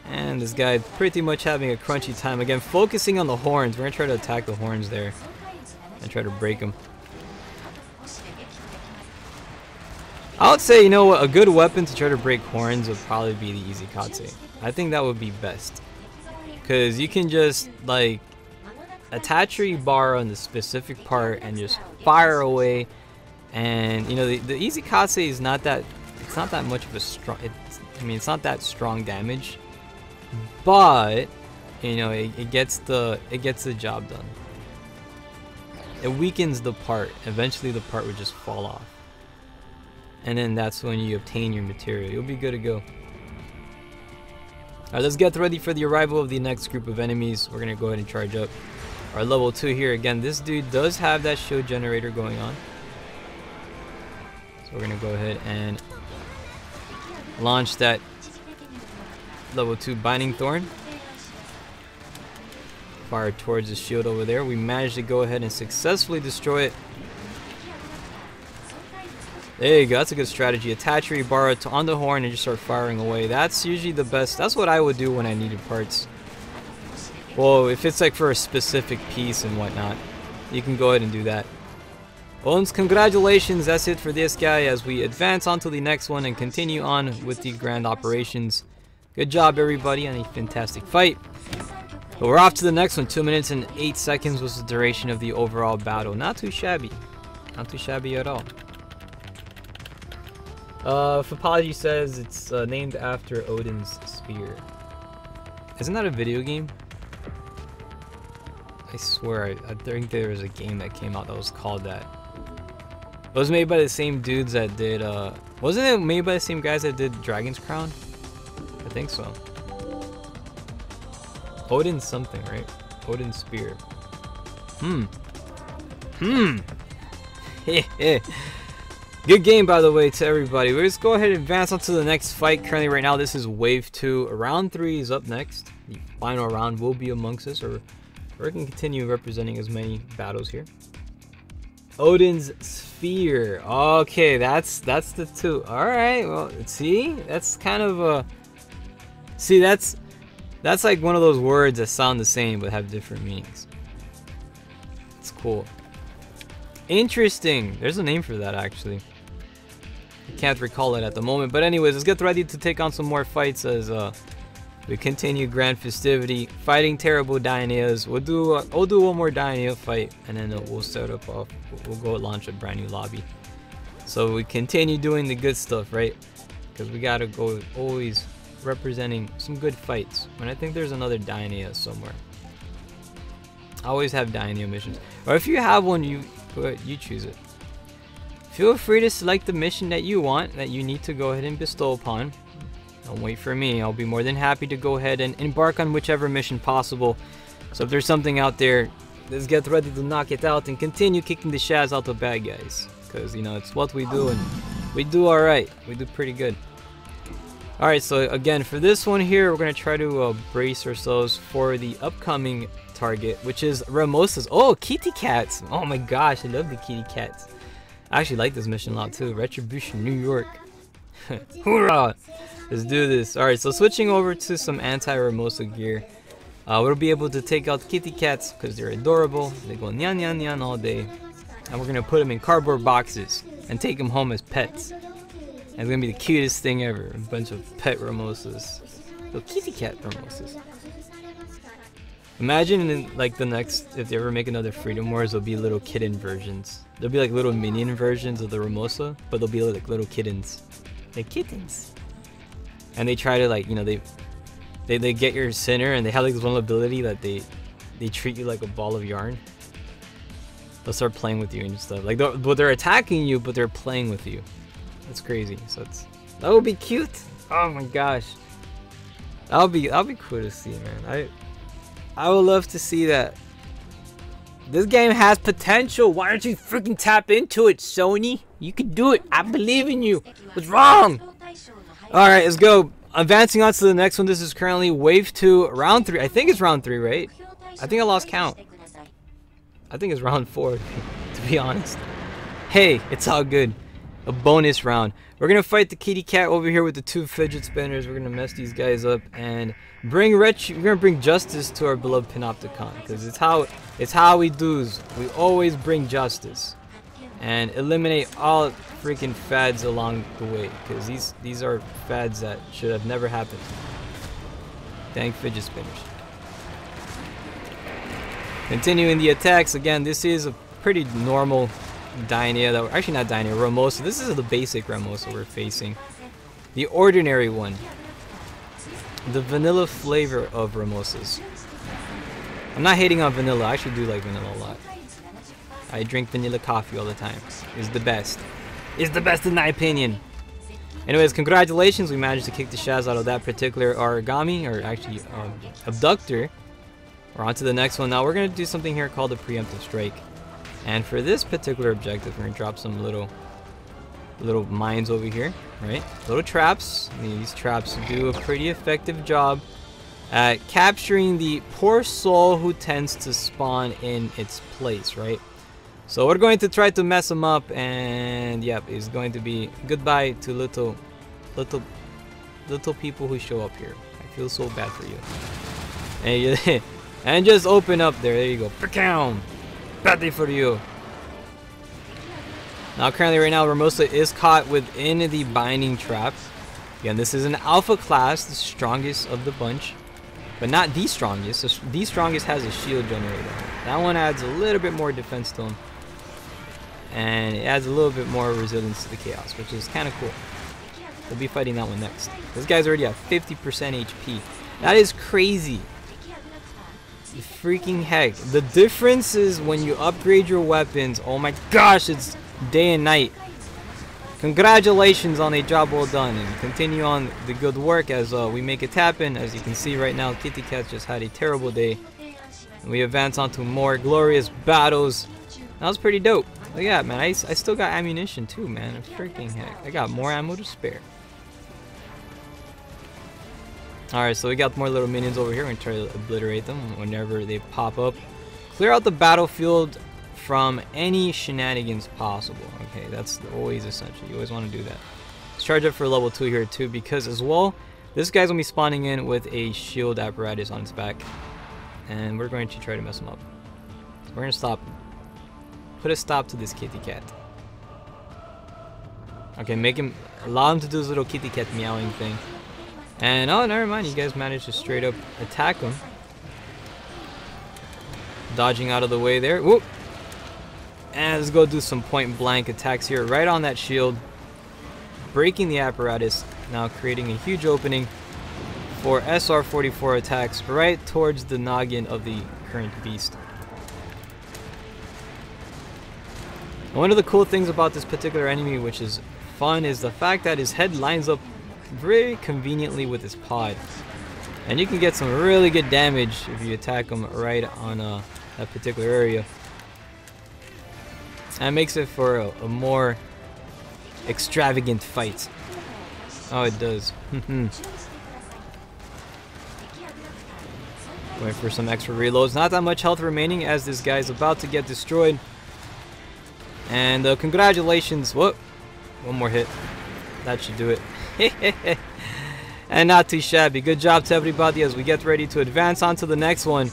And this guy pretty much having a crunchy time. Again, focusing on the horns. We're going to try to attack the horns there and try to break them. I would say, a good weapon to try to break horns would probably be the Easy Katse. I think that would be best. Because you can just, like, attach your bar on the specific part and just fire away. And, the Easy Katse is not that, it's not that much of a strong, it's not that strong damage. But it gets the job done. It weakens the part. Eventually the part would just fall off, and then that's when you obtain your material. You'll be good to go. Alright, let's get ready for the arrival of the next group of enemies. We're gonna go ahead and charge up our level 2 here. Again, this dude does have that shield generator going on, so we're gonna go ahead and launch that level 2 Binding Thorn. Fire towards the shield over there. We managed to go ahead and successfully destroy it. There you go. That's a good strategy. Attach your Ibarra on the horn and just start firing away. That's usually the best. That's what I would do when I needed parts. Well, if it's like for a specific piece and whatnot. you can go ahead and do that. Well, congratulations, that's it for this guy as we advance on to the next one and continue on with the grand operations. Good job, everybody, on a fantastic fight. But we're off to the next one. 2 minutes and 8 seconds was the duration of the overall battle. Not too shabby. Not too shabby at all. Fapology says it's named after Odin's spear. Isn't that a video game? I swear, I think there was a game that came out that was called that. It was made by the same dudes that did, wasn't it made by the same guys that did Dragon's Crown? I think so. Odin something, right? Odin spear. Good game, by the way, to everybody. We'll just go ahead and advance on to the next fight. Currently, right now, this is Wave 2. Round 3 is up next. The final round will be amongst us, or we can continue representing as many battles here. Odin's spear. Okay, that's the two. All right. Well, see, that's kind of a. See, that's like one of those words that sound the same but have different meanings. It's cool. Interesting. There's a name for that, actually. I can't recall it at the moment. But anyways, let's get ready to take on some more fights as we continue Grand Festivity. Fighting terrible Daineas. We'll do one more Dainea fight, and then we'll set up off. We'll go launch a brand new lobby. So we continue doing the good stuff, right? Because we gotta go always representing some good fights. And I think there's another Dainea somewhere. I always have Dainea missions. Or if you have one, you choose it. Feel free to select the mission that you want, that you need to go ahead and bestow upon. Don't wait for me. I'll be more than happy to go ahead and embark on whichever mission possible. So if there's something out there, let's get ready to knock it out and continue kicking the shaz out of bad guys. Because, you know, it's what we do, and we do alright. We do pretty good. Alright, so again, for this one here, we're going to try to brace ourselves for the upcoming target, which is Ramosas. Oh, kitty cats! Oh my gosh, I love the kitty cats. I actually like this mission a lot too. Retribution, New York. Hoorah! Let's do this. Alright, so switching over to some anti-Ramosa gear. We'll be able to take out kitty cats because they're adorable. They go nyan nyan nyan all day. And we're going to put them in cardboard boxes and take them home as pets. And it's going to be the cutest thing ever. A bunch of pet Ramosas. Little kitty cat Ramosas. Imagine in like the next, if they ever make another Freedom Wars, there'll be little kitten versions. There'll be like little minion versions of the Ramosa, but they'll be like little kittens. Like kittens. And they try to, like, you know, they get your center, and they have like this one ability that they treat you like a ball of yarn. They'll start playing with you and stuff. Like they're attacking you, but they're playing with you. That's crazy. So that would be cute. Oh my gosh. That'll be cool to see, man. I would love to see that. This game has potential. Why don't you freaking tap into it, Sony? You can do it. I believe in you. What's wrong? Alright, let's go. Advancing on to the next one. This is currently Wave 2, Round 3. I think it's Round 3, right? I think I lost count. I think it's Round 4, to be honest. Hey, it's all good. A bonus round. We're going to fight the kitty cat over here with the 2 fidget spinners. We're going to mess these guys up and we're going to bring justice to our beloved Panopticon. Because it's how we do. We always bring justice. And eliminate all freaking fads along the way, because these are fads that should have never happened. Dang fidget spinners. Continuing the attacks again. This is a pretty normal Dainea that we're actually not Dainea, Ramosa. This is the basic Ramosa we're facing. The ordinary one. The vanilla flavor of Ramosas. I'm not hating on vanilla. I actually do like vanilla a lot. I drink vanilla coffee all the time. It's the best. It's the best in my opinion. Anyways, congratulations. We managed to kick the shaz out of that particular origami, or actually abductor. We're on to the next one. Now we're going to do something here called a preemptive strike. And for this particular objective, we're going to drop some little mines over here, right? Little traps. These traps do a pretty effective job at capturing the poor soul who tends to spawn in its place, right? So we're going to try to mess them up, and yep, it's going to be goodbye to little people who show up here. I feel so bad for you. And just open up there. There you go. Pew! Ready for you. Now currently right now Ramosa is caught within the binding trap. Again, this is an alpha class, the strongest of the bunch. But not the strongest. The strongest has a shield generator. That one adds a little bit more defense to him. And it adds a little bit more resilience to the chaos, which is kind of cool. We'll be fighting that one next. This guy's already at 50% HP. That is crazy. Freaking heck. The difference is when you upgrade your weapons. Oh my gosh, it's day and night. Congratulations on a job well done, and continue on the good work as we make it happen. As you can see right now, Kitty Cat just had a terrible day. And we advance on to more glorious battles. That was pretty dope. Look at that, man. I still got ammunition too, man. Freaking heck. I got more ammo to spare. Alright, so we got more little minions over here. We're going to try to obliterate them whenever they pop up. Clear out the battlefield from any shenanigans possible. Okay, that's always essential. You always want to do that. Let's charge up for level 2 here too, because as well, this guy's going to be spawning in with a shield apparatus on his back. And we're going to try to mess him up. So we're going to stop. Put a stop to this kitty cat. Okay, allow him to do his little kitty cat meowing thing. And oh, never mind, you guys managed to straight up attack him. Dodging out of the way there. Whoop! And let's go do some point blank attacks here, right on that shield. Breaking the apparatus, now creating a huge opening for SR-44 attacks right towards the noggin of the current beast. One of the cool things about this particular enemy, which is fun, is the fact that his head lines up very conveniently with his pod. And you can get some really good damage if you attack him right on that particular area. That makes it for a more extravagant fight. Oh, it does. Waiting for some extra reloads. Not that much health remaining as this guy's about to get destroyed. And congratulations. Whoop. One more hit. That should do it. And not too shabby. Good job to everybody as we get ready to advance on to the next one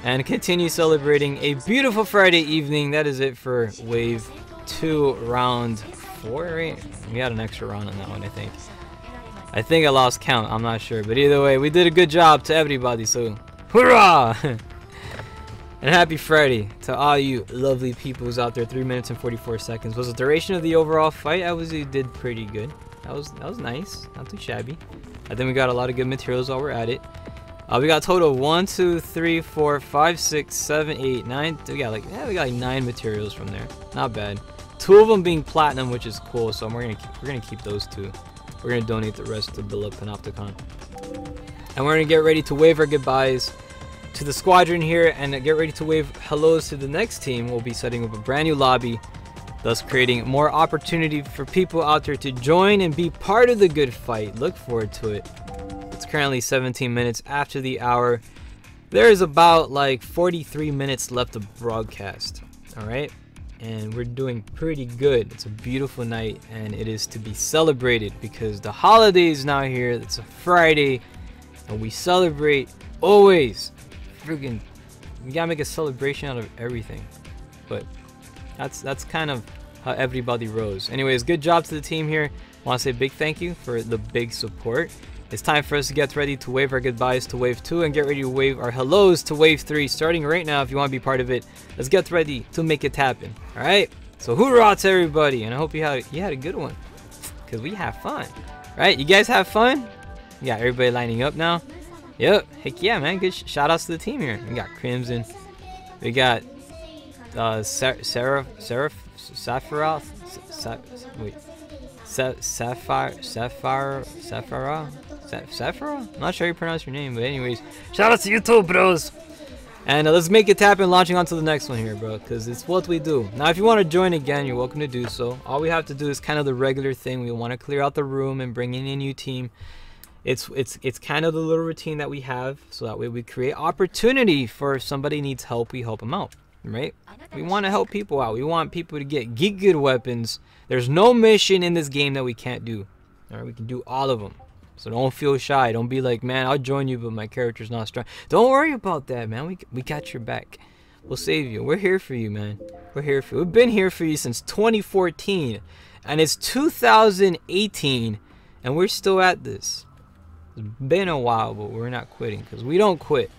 and continue celebrating a beautiful Friday evening. That is it for Wave 2, Round 4, right? We had an extra round on that one, I think. I think I lost count. I'm not sure. But either way, we did a good job to everybody. So, hurrah! And happy Friday to all you lovely peoples out there. 3 minutes and 44 seconds was the duration of the overall fight. We did pretty good. That was nice. Not too shabby. I think we got a lot of good materials while we're at it. We got a total of 1, 2, 3, 4, 5, 6, 7, 8, 9. We got like 9 materials from there. Not bad. 2 of them being platinum, which is cool. So we're gonna keep those 2. We're gonna donate the rest to build up Panopticon. And we're gonna get ready to wave our goodbyes to the squadron here and get ready to wave hellos to the next team. We'll be setting up a brand new lobby, thus creating more opportunity for people out there to join and be part of the good fight. Look forward to it. It's currently 17 minutes after the hour. There is about like 43 minutes left of broadcast. Alright? And we're doing pretty good. It's a beautiful night and it is to be celebrated because the holiday is now here. It's a Friday and we celebrate always. Freaking, we gotta make a celebration out of everything. But that's kind of how everybody rose. Anyways, good job to the team here. I want to say a big thank you for the big support. It's time for us to get ready to wave our goodbyes to Wave 2 and get ready to wave our hellos to Wave 3. Starting right now, if you want to be part of it, let's get ready to make it happen. Alright? So hoorah to everybody, and I hope you had a good one. Because we have fun. Right? You guys have fun? You got everybody lining up now? Yep. Heck yeah, man. Good shout outs to the team here. We got Crimson. We got Sapphire. I'm not sure how you pronounce your name, but anyways, shout out to you too, bros. And let's make it happen, launching on to the next one here, bro, because it's what we do. Now, if you want to join again, you're welcome to do so. All we have to do is kind of the regular thing. We want to clear out the room and bring in a new team. It's kind of the little routine that we have, so that way we create opportunity for if somebody needs help, we help them out, right? We want to help people out. We want people to get good weapons. There's no mission in this game that we can't do. All right, we can do all of them. So don't feel shy. Don't be like, man, I'll join you, but my character's not strong. Don't worry about that, man. We got your back. We'll save you. We're here for you, man. We're here for you. We've been here for you since 2014. And it's 2018. And we're still at this. It's been a while, but we're not quitting. Because we don't quit.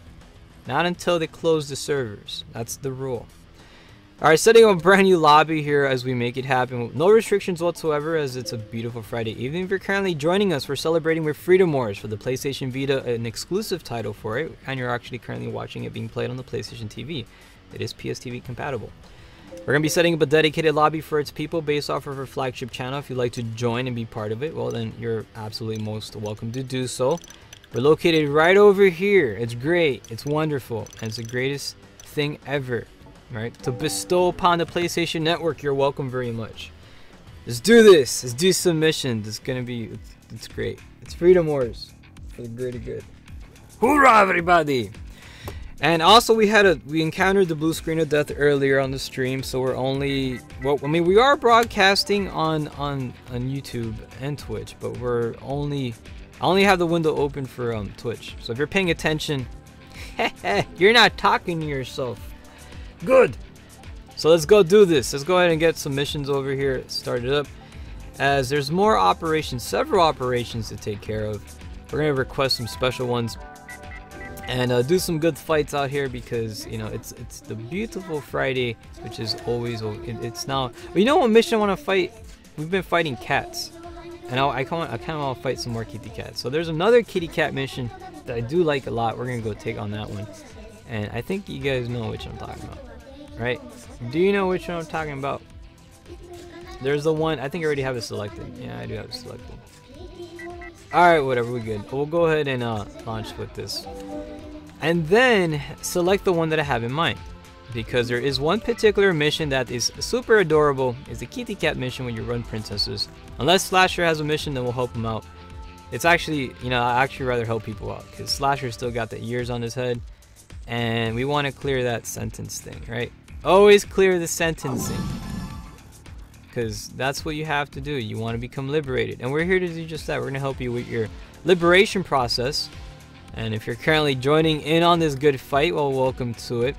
Not until they close the servers. That's the rule. Alright, setting up a brand new lobby here as we make it happen. No restrictions whatsoever, as it's a beautiful Friday evening. If you're currently joining us, we're celebrating with Freedom Wars for the PlayStation Vita, an exclusive title for it. And you're actually currently watching it being played on the PlayStation TV. It is PSTV compatible. We're going to be setting up a dedicated lobby for its people based off of our flagship channel. If you'd like to join and be part of it, well then you're absolutely most welcome to do so. We're located right over here. It's great. It's wonderful. And it's the greatest thing ever. Right, to bestow upon the PlayStation Network. You're welcome very much. Let's do this. Let's do some missions. It's gonna be, it's great. It's Freedom Wars for the greater good. Hoorah, everybody! And also we encountered the blue screen of death earlier on the stream, so we're only, well, I mean, we are broadcasting on YouTube and Twitch, but I only have the window open for Twitch. So if you're paying attention, you're not talking to yourself. Good. So let's go do this. Let's go ahead and get some missions over here started up, as there's more operations, several operations to take care of. We're gonna request some special ones and do some good fights out here, because you know it's the beautiful Friday, which is always, it's now. You know what mission I want to fight? We've been fighting cats, and I kind of want to fight some more kitty cats. So there's another kitty cat mission that I do like a lot. We're gonna go take on that one, and I think you guys know which I'm talking about. Right? Do you know which one I'm talking about? There's the one, I think I already have it selected. Yeah, I do have it selected. Alright, whatever, we're good. We'll go ahead and launch with this. And then select the one that I have in mind. Because there is one particular mission that is super adorable. It's the kitty cat mission when you run princesses. Unless Slasher has a mission, then we'll help him out. It's actually, you know, I actually rather help people out, because Slasher still got the ears on his head. And we want to clear that sentence thing, right? Always clear the sentencing, because that's what you have to do. You want to become liberated, and we're here to do just that. We're going to help you with your liberation process. And if you're currently joining in on this good fight, well, welcome to it.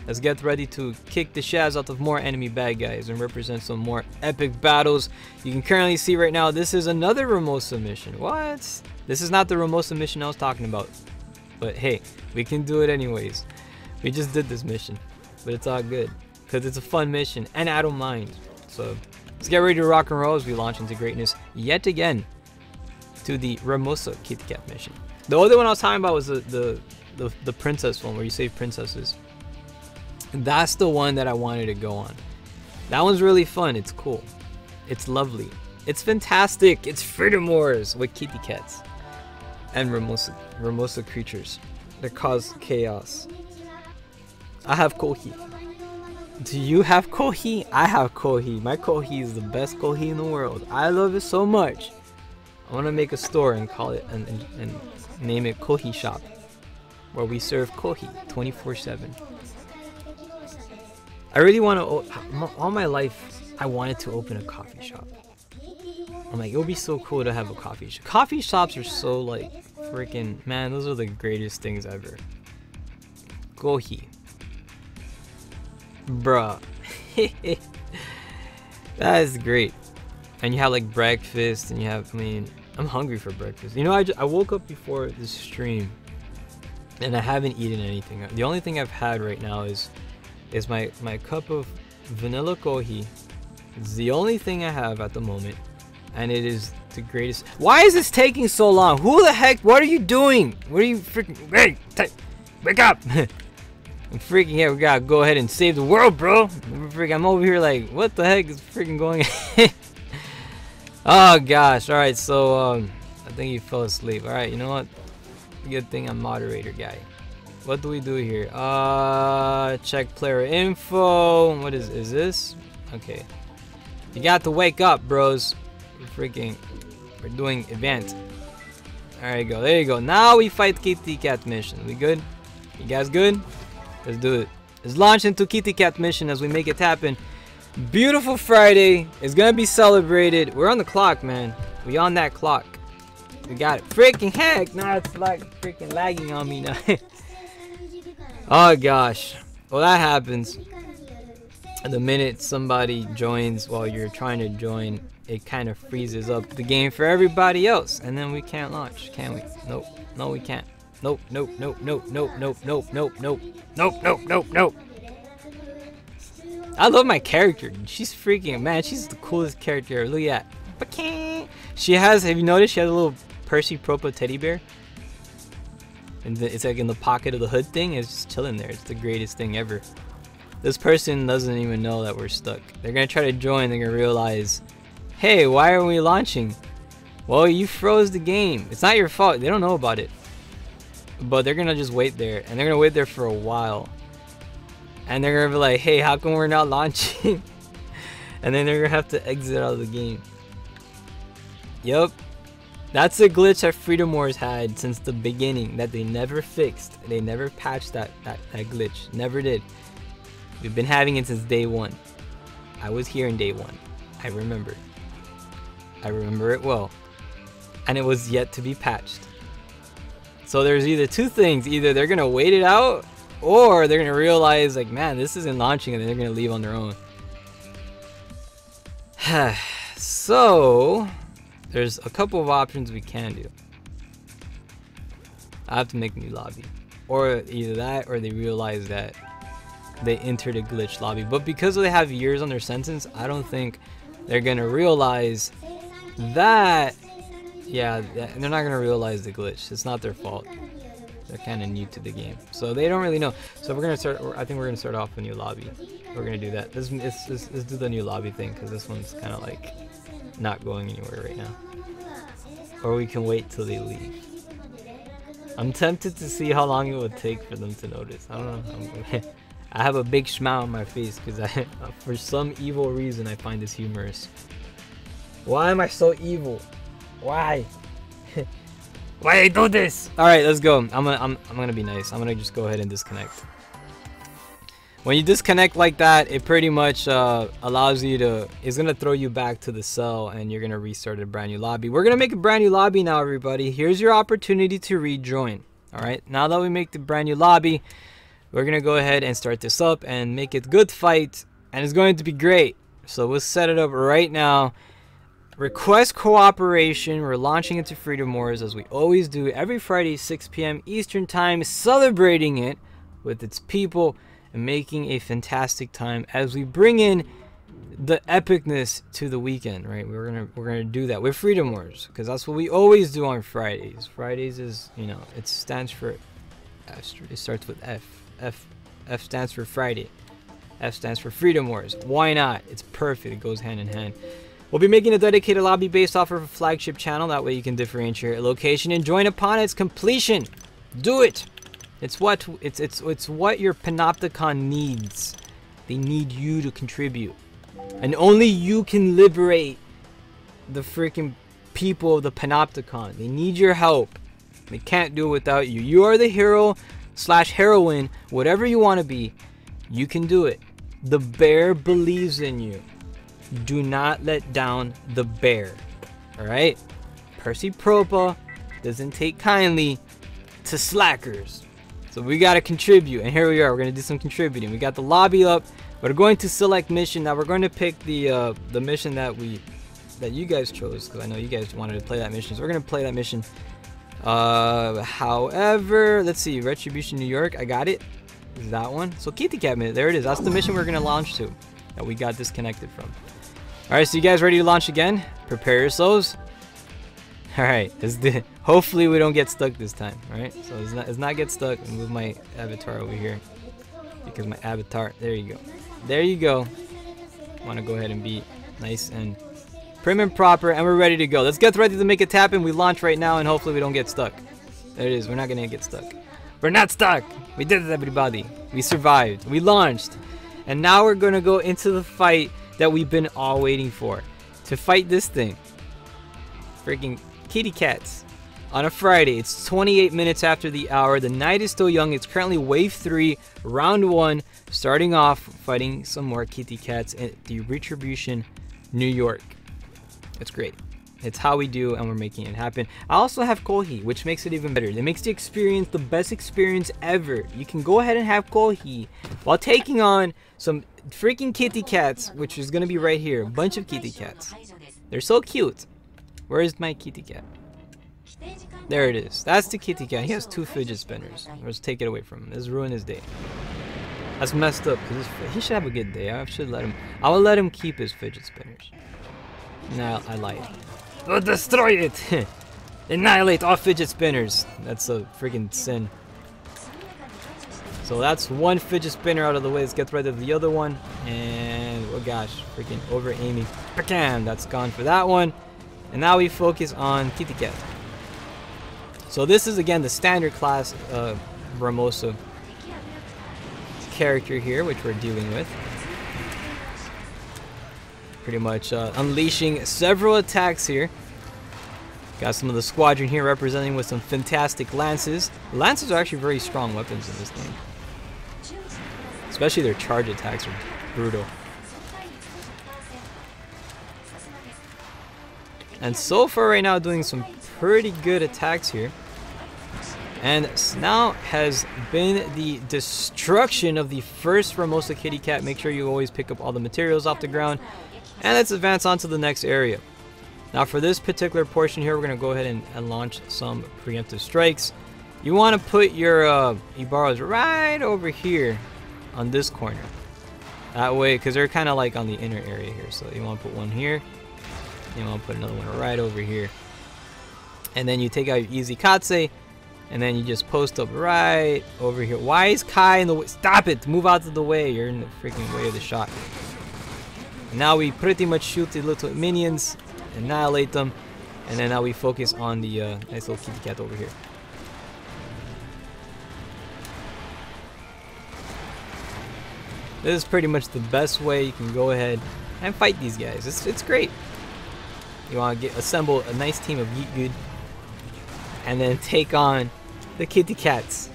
Let's get ready to kick the shaz out of more enemy bad guys and represent some more epic battles. You can currently see right now, this is another remote submission. What? This is not the remote submission I was talking about, but hey, we can do it anyways. We just did this mission. But it's all good, because it's a fun mission, and I don't mind. So let's get ready to rock and roll as we launch into greatness yet again to the Ramosa Kitty Cat mission. The other one I was talking about was the princess one, where you save princesses. And that's the one that I wanted to go on. That one's really fun. It's cool. It's lovely. It's fantastic. It's Freedom Wars with kitty cats and Ramosa creatures that cause chaos. I have Kohi. Do you have Kohi? I have Kohi. My Kohi is the best Kohi in the world. I love it so much. I want to make a store and call it and name it Kohi Shop, where we serve Kohi 24/7. I really want to. All my life, I wanted to open a coffee shop. I'm like, it would be so cool to have a coffee shop. Coffee shops are so like freaking, man. Those are the greatest things ever. Kohi. Bruh. That is great. And you have like breakfast, and you have, I mean, I'm hungry for breakfast. You know, I woke up before this stream and I haven't eaten anything. The only thing I've had right now is my cup of vanilla kohi. It's the only thing I have at the moment, and it is the greatest. Why is this taking so long? Who the heck? What are you doing? What are you freaking? Hey, wake up! I'm freaking here. We gotta go ahead and save the world, bro. I'm over here like, what the heck is freaking going on? Oh gosh. All right, so I think you fell asleep. All right, you know what? Good thing I'm moderator guy. What do we do here? Check player info. What is this? Okay. You got to wake up, bros. We're doing event. There you go. There you go. Now we fight Kitty Cat mission. We good? You guys good? Let's do it. Let's launch into Kitty Cat mission as we make it happen. Beautiful Friday. It's gonna be celebrated. We're on the clock, man. We on that clock. We got it. Freaking heck. Now it's like freaking lagging on me now. Oh gosh. Well, that happens. And the minute somebody joins while you're trying to join, it kind of freezes up the game for everybody else, and then we can't launch, can we? Nope. No, we can't. Nope. Nope. Nope. Nope. Nope. Nope. Nope. Nope. Nope. Nope. Nope. Nope. Nope. I love my character. She's freaking, man, she's the coolest character ever. Look at that. She has, have you noticed she has a little Percy Propa teddy bear? And it's like in the pocket of the hood thing. It's just chilling there. It's the greatest thing ever. This person doesn't even know that we're stuck. They're gonna try to join. They're gonna realize, hey, why are we launching? Well, you froze the game. It's not your fault. They don't know about it. But they're gonna just wait there, and they're gonna wait there for a while. And they're gonna be like, hey, how come we're not launching? And then they're gonna have to exit out of the game. Yup. That's a glitch that Freedom Wars had since the beginning that they never fixed. They never patched that glitch. Never did. We've been having it since day one. I was here in day one. I remember. I remember it well. And it was yet to be patched. So there's either two things. Either they're going to wait it out, or they're going to realize, like, man, this isn't launching, and then they're going to leave on their own. So there's a couple of options we can do. I have to make a new lobby. Or either that, or they realize that they entered a glitch lobby. But because they have years on their sentence, I don't think they're gonna realize that. Yeah, they're not gonna realize the glitch. It's not their fault. They're kind of new to the game, so they don't really know. So we're gonna start. I think we're gonna start off a new lobby. We're gonna do that. Let's do the new lobby thing, because this one's kind of like not going anywhere right now. Or we can wait till they leave. I'm tempted to see how long it would take for them to notice. I don't know. I have a big smile on my face because for some evil reason, I find this humorous. Why am I so evil? Why? Why I do this? All right, let's go. I'm gonna be nice. I'm gonna just go ahead and disconnect. When you disconnect like that, it pretty much allows you to. It's gonna throw you back to the cell, and you're gonna restart a brand new lobby. We're gonna make a brand new lobby now, everybody. Here's your opportunity to rejoin. All right. Now that we make the brand new lobby, we're gonna go ahead and start this up and make it good fight, and it's going to be great. So we'll set it up right now. Request cooperation. We're launching into Freedom Wars as we always do every Friday, 6 p.m. Eastern Time, celebrating it with its people and making a fantastic time as we bring in the epicness to the weekend. Right? We're gonna do that with Freedom Wars, because that's what we always do on Fridays. Fridays is, you know, it stands for. It starts with F. F stands for Friday. F stands for Freedom Wars. Why not? It's perfect. It goes hand in hand. We'll be making a dedicated lobby based off of a flagship channel. That way you can differentiate your location and join upon its completion. Do it. It's what your Panopticon needs. They need you to contribute. And only you can liberate the freaking people of the Panopticon. They need your help. They can't do it without you. You are the hero / heroine, whatever you want to be. You can do it. The bear believes in you. Do not let down the bear. Alright? Percy Propa doesn't take kindly to slackers. So we gotta contribute, and here we are. We're gonna do some contributing. We got the lobby up. We're going to select mission. Now we're going to pick the mission that you guys chose, because I know you guys wanted to play that mission. So we're gonna play that mission. However, let's see. Retribution New York. I got it. Is that one? So Kitty Cat Minute. There it is. That's the mission we're gonna launch to, that we got disconnected from. Alright, so you guys ready to launch again? Prepare yourselves. Alright, hopefully we don't get stuck this time. Alright, so let's not get stuck. And move my avatar over here, because my avatar, there you go. There you go. I want to go ahead and be nice and prim and proper, and we're ready to go. Let's get ready to make it happen. We launch right now, and hopefully we don't get stuck. There it is. We're not going to get stuck. We're not stuck. We did it, everybody. We survived. We launched. And now we're going to go into the fight that we've been all waiting for, to fight this thing. Freaking kitty cats on a Friday. It's 28 minutes after the hour. The night is still young. It's currently wave 3, round 1, starting off fighting some more kitty cats at the Retribution New York. It's great. It's how we do, and we're making it happen. I also have Kohi, which makes it even better. It makes the experience the best experience ever. You can go ahead and have Kohi while taking on some freaking kitty cats, which is gonna be right here. A bunch of kitty cats. They're so cute. Where is my kitty cat? There it is. That's the kitty cat. He has 2 fidget spinners. Let's take it away from him. This ruined his day. That's messed up. Cause he should have a good day. I should let him. I will let him keep his fidget spinners. Nah, I lied. We'll destroy it. Annihilate all fidget spinners. That's a freaking sin. So that's 1 fidget spinner out of the way. Let's get rid of the other one. And oh gosh, freaking over aiming. Bam! That's gone for that one. And now we focus on Kitty Cat. So this is again the standard class Ramosa character here, which we're dealing with. Pretty much unleashing several attacks here. Got some of the squadron here representing with some fantastic lances. Lances are actually very strong weapons in this game. Especially their charge attacks are brutal. And so far right now doing some pretty good attacks here. And now has been the destruction of the first Ramosa Kitty Cat. Make sure you always pick up all the materials off the ground. And let's advance on to the next area. Now for this particular portion here, we're going to go ahead and launch some preemptive strikes. You want to put your Ibaras right over here on this corner. That way, because they're kind of like on the inner area here. So you want to put one here. You want to put another one right over here. And then you take out your Easy Katse. And then you just post up right over here. Why is Kai in the way? Stop it! Move out of the way. You're in the freaking way of the shot. And now we pretty much shoot the little minions. Annihilate them. And then now we focus on the nice little kitty cat over here. This is pretty much the best way you can go ahead and fight these guys. It's great. You want to assemble a nice team of Yeet Good. And then take on the kitty cats.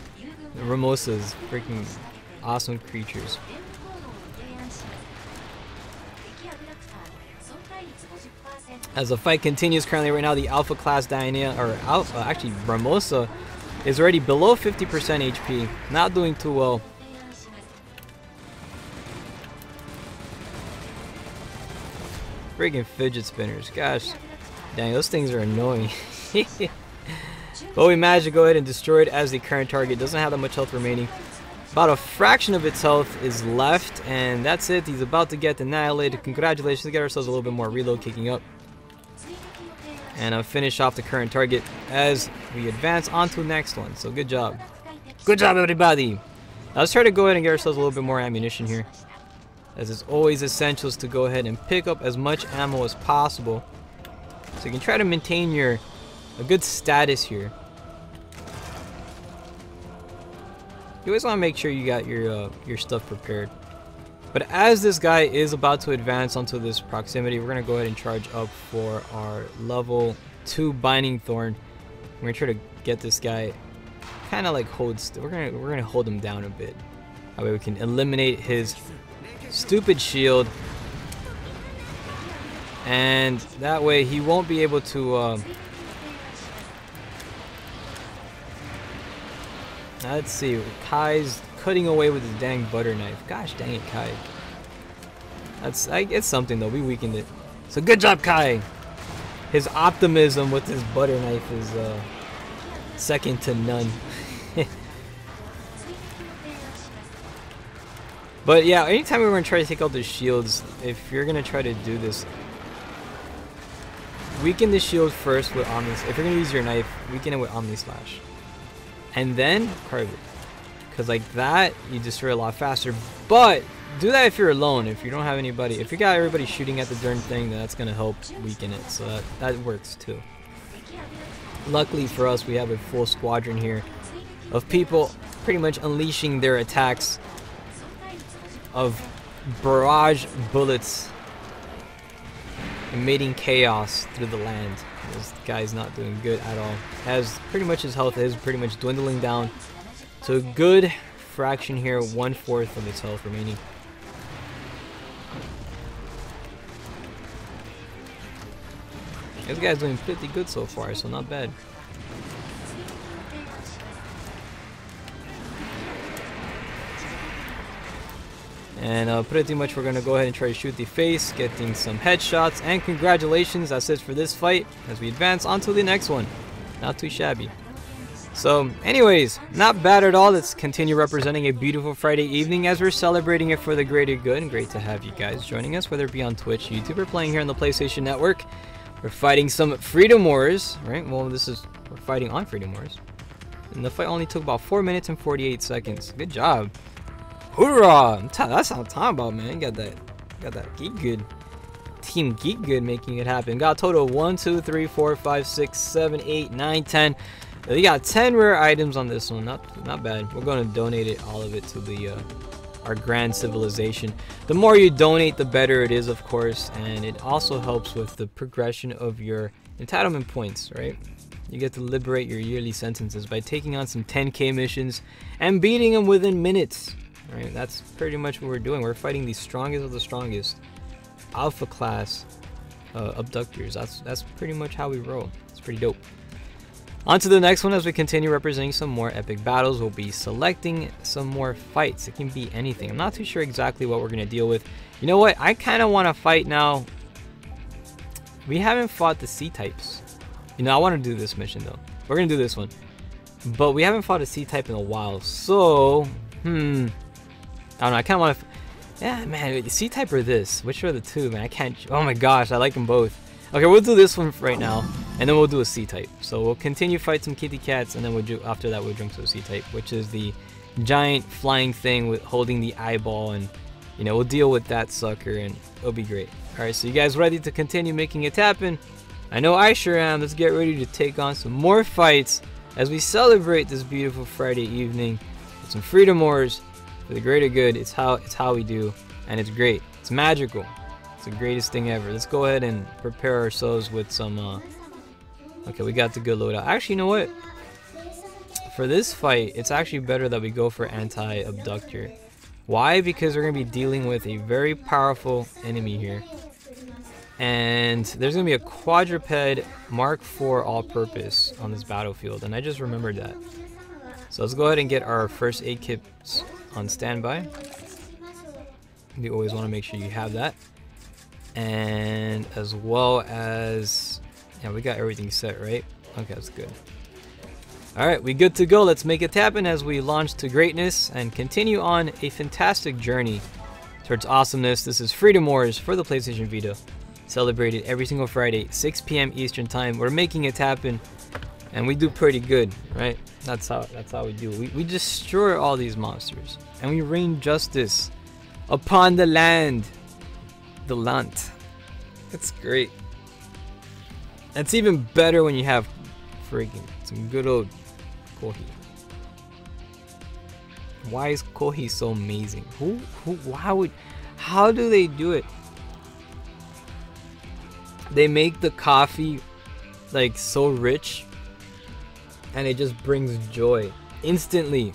The Ramosas. Freaking awesome creatures. As the fight continues currently right now, the Alpha class Diana, or Alpha, actually Ramosa, is already below 50% HP. Not doing too well. Freaking fidget spinners. Gosh. Dang, those things are annoying. But we managed to go ahead and destroy it as the current target. Doesn't have that much health remaining. About a fraction of its health is left. And that's it. He's about to get annihilated. Congratulations. Get ourselves a little bit more reload kicking up. And finish off the current target as we advance on to the next one. So good job. Good job, everybody. Now let's try to go ahead and get ourselves a little bit more ammunition here. As it's always essential to go ahead and pick up as much ammo as possible. So you can try to maintain a good status here. You always want to make sure you got your stuff prepared. But as this guy is about to advance onto this proximity, we're going to go ahead and charge up for our level 2 Binding Thorn. We're going to try to get this guy kind of like we're going to hold him down a bit. That way we can eliminate his stupid shield. And that way he won't be able to let's see, Kai's cutting away with his dang butter knife. Gosh dang it, Kai. It's something though, we weakened it. So good job, Kai! His optimism with his butter knife is second to none. But yeah, anytime we're going to try to take out the shields, if you're going to try to do this, weaken the shield first with Omni. If you're going to use your knife, weaken it with Omni Slash. And then carve it. Because like that, you destroy a lot faster. But do that if you're alone. If you don't have anybody. If you got everybody shooting at the darn thing, then that's going to help weaken it. So that works too. Luckily for us, we have a full squadron here of people pretty much unleashing their attacks of barrage bullets, emitting chaos through the land. This guy's not doing good at all. As pretty much his health is pretty much dwindling down to a good fraction here, 1/4 of his health remaining. This guy's doing pretty good so far, so not bad. And pretty much we're going to go ahead and try to shoot the face, getting some headshots. And congratulations, that's it for this fight as we advance on to the next one. Not too shabby. So anyways, not bad at all. Let's continue representing a beautiful Friday evening as we're celebrating it for the greater good. And great to have you guys joining us, whether it be on Twitch, YouTube, or playing here on the PlayStation Network. We're fighting some Freedom Wars, right? Well, we're fighting on Freedom Wars. And the fight only took about 4 minutes and 48 seconds. Good job. Hoorah! That's what I'm talking about, man. Got that Geek Good. Team Geek Good making it happen. Got a total of 1, 2, 3, 4, 5, 6, 7, 8, 9, 10. We got 10 rare items on this one. Not bad. We're going to donate it, all of it, to the our grand civilization. The more you donate, the better it is, of course, and it also helps with the progression of your entitlement points, right? You get to liberate your yearly sentences by taking on some 10k missions and beating them within minutes. Right? That's pretty much what we're doing. We're fighting the strongest of the strongest alpha class abductors. That's pretty much how we roll. It's pretty dope. On to the next one as we continue representing some more epic battles. We'll be selecting some more fights. It can be anything. I'm not too sure exactly what we're going to deal with. You know what? I kind of want to fight now. We haven't fought the C-types. You know, I want to do this mission though. We're going to do this one. But we haven't fought a C-type in a while. So, I don't know. I kind of want to... Yeah, man. C-type or this? Which are the two, man? I can't... Oh my gosh. I like them both. Okay, we'll do this one right now, and then we'll do a C-type. So we'll continue fight some kitty cats, and then after that we'll jump to a C-type, which is the giant flying thing with holding the eyeball, and you know, we'll deal with that sucker, and it'll be great. All right, so you guys ready to continue making it happen? I know I sure am. Let's get ready to take on some more fights as we celebrate this beautiful Friday evening with some Freedom Wars for the greater good. It's how we do, and it's great. It's magical. It's the greatest thing ever. Let's go ahead and prepare ourselves with some okay, we got the good loadout. Actually, you know what, for this fight it's actually better that we go for anti-abductor. Why? Because we're gonna be dealing with a very powerful enemy here, and there's gonna be a quadruped Mark IV all-purpose on this battlefield, and I just remembered that. So let's go ahead and get our first aid kits on standby. You always want to make sure you have that. And as well as, yeah, we got everything set, right? Okay, that's good. All right, we good to go. Let's make it happen as we launch to greatness and continue on a fantastic journey towards awesomeness. This is Freedom Wars for the PlayStation Vita, celebrated every single Friday, 6 p.m. Eastern time. We're making it happen, and we do pretty good, right? That's how we do. We destroy all these monsters, and we rain justice upon the land. The land. It's great. It's even better when you have freaking some good old Kohi. Why is Kohi so amazing? How do they do it? They make the coffee like so rich, and it just brings joy instantly.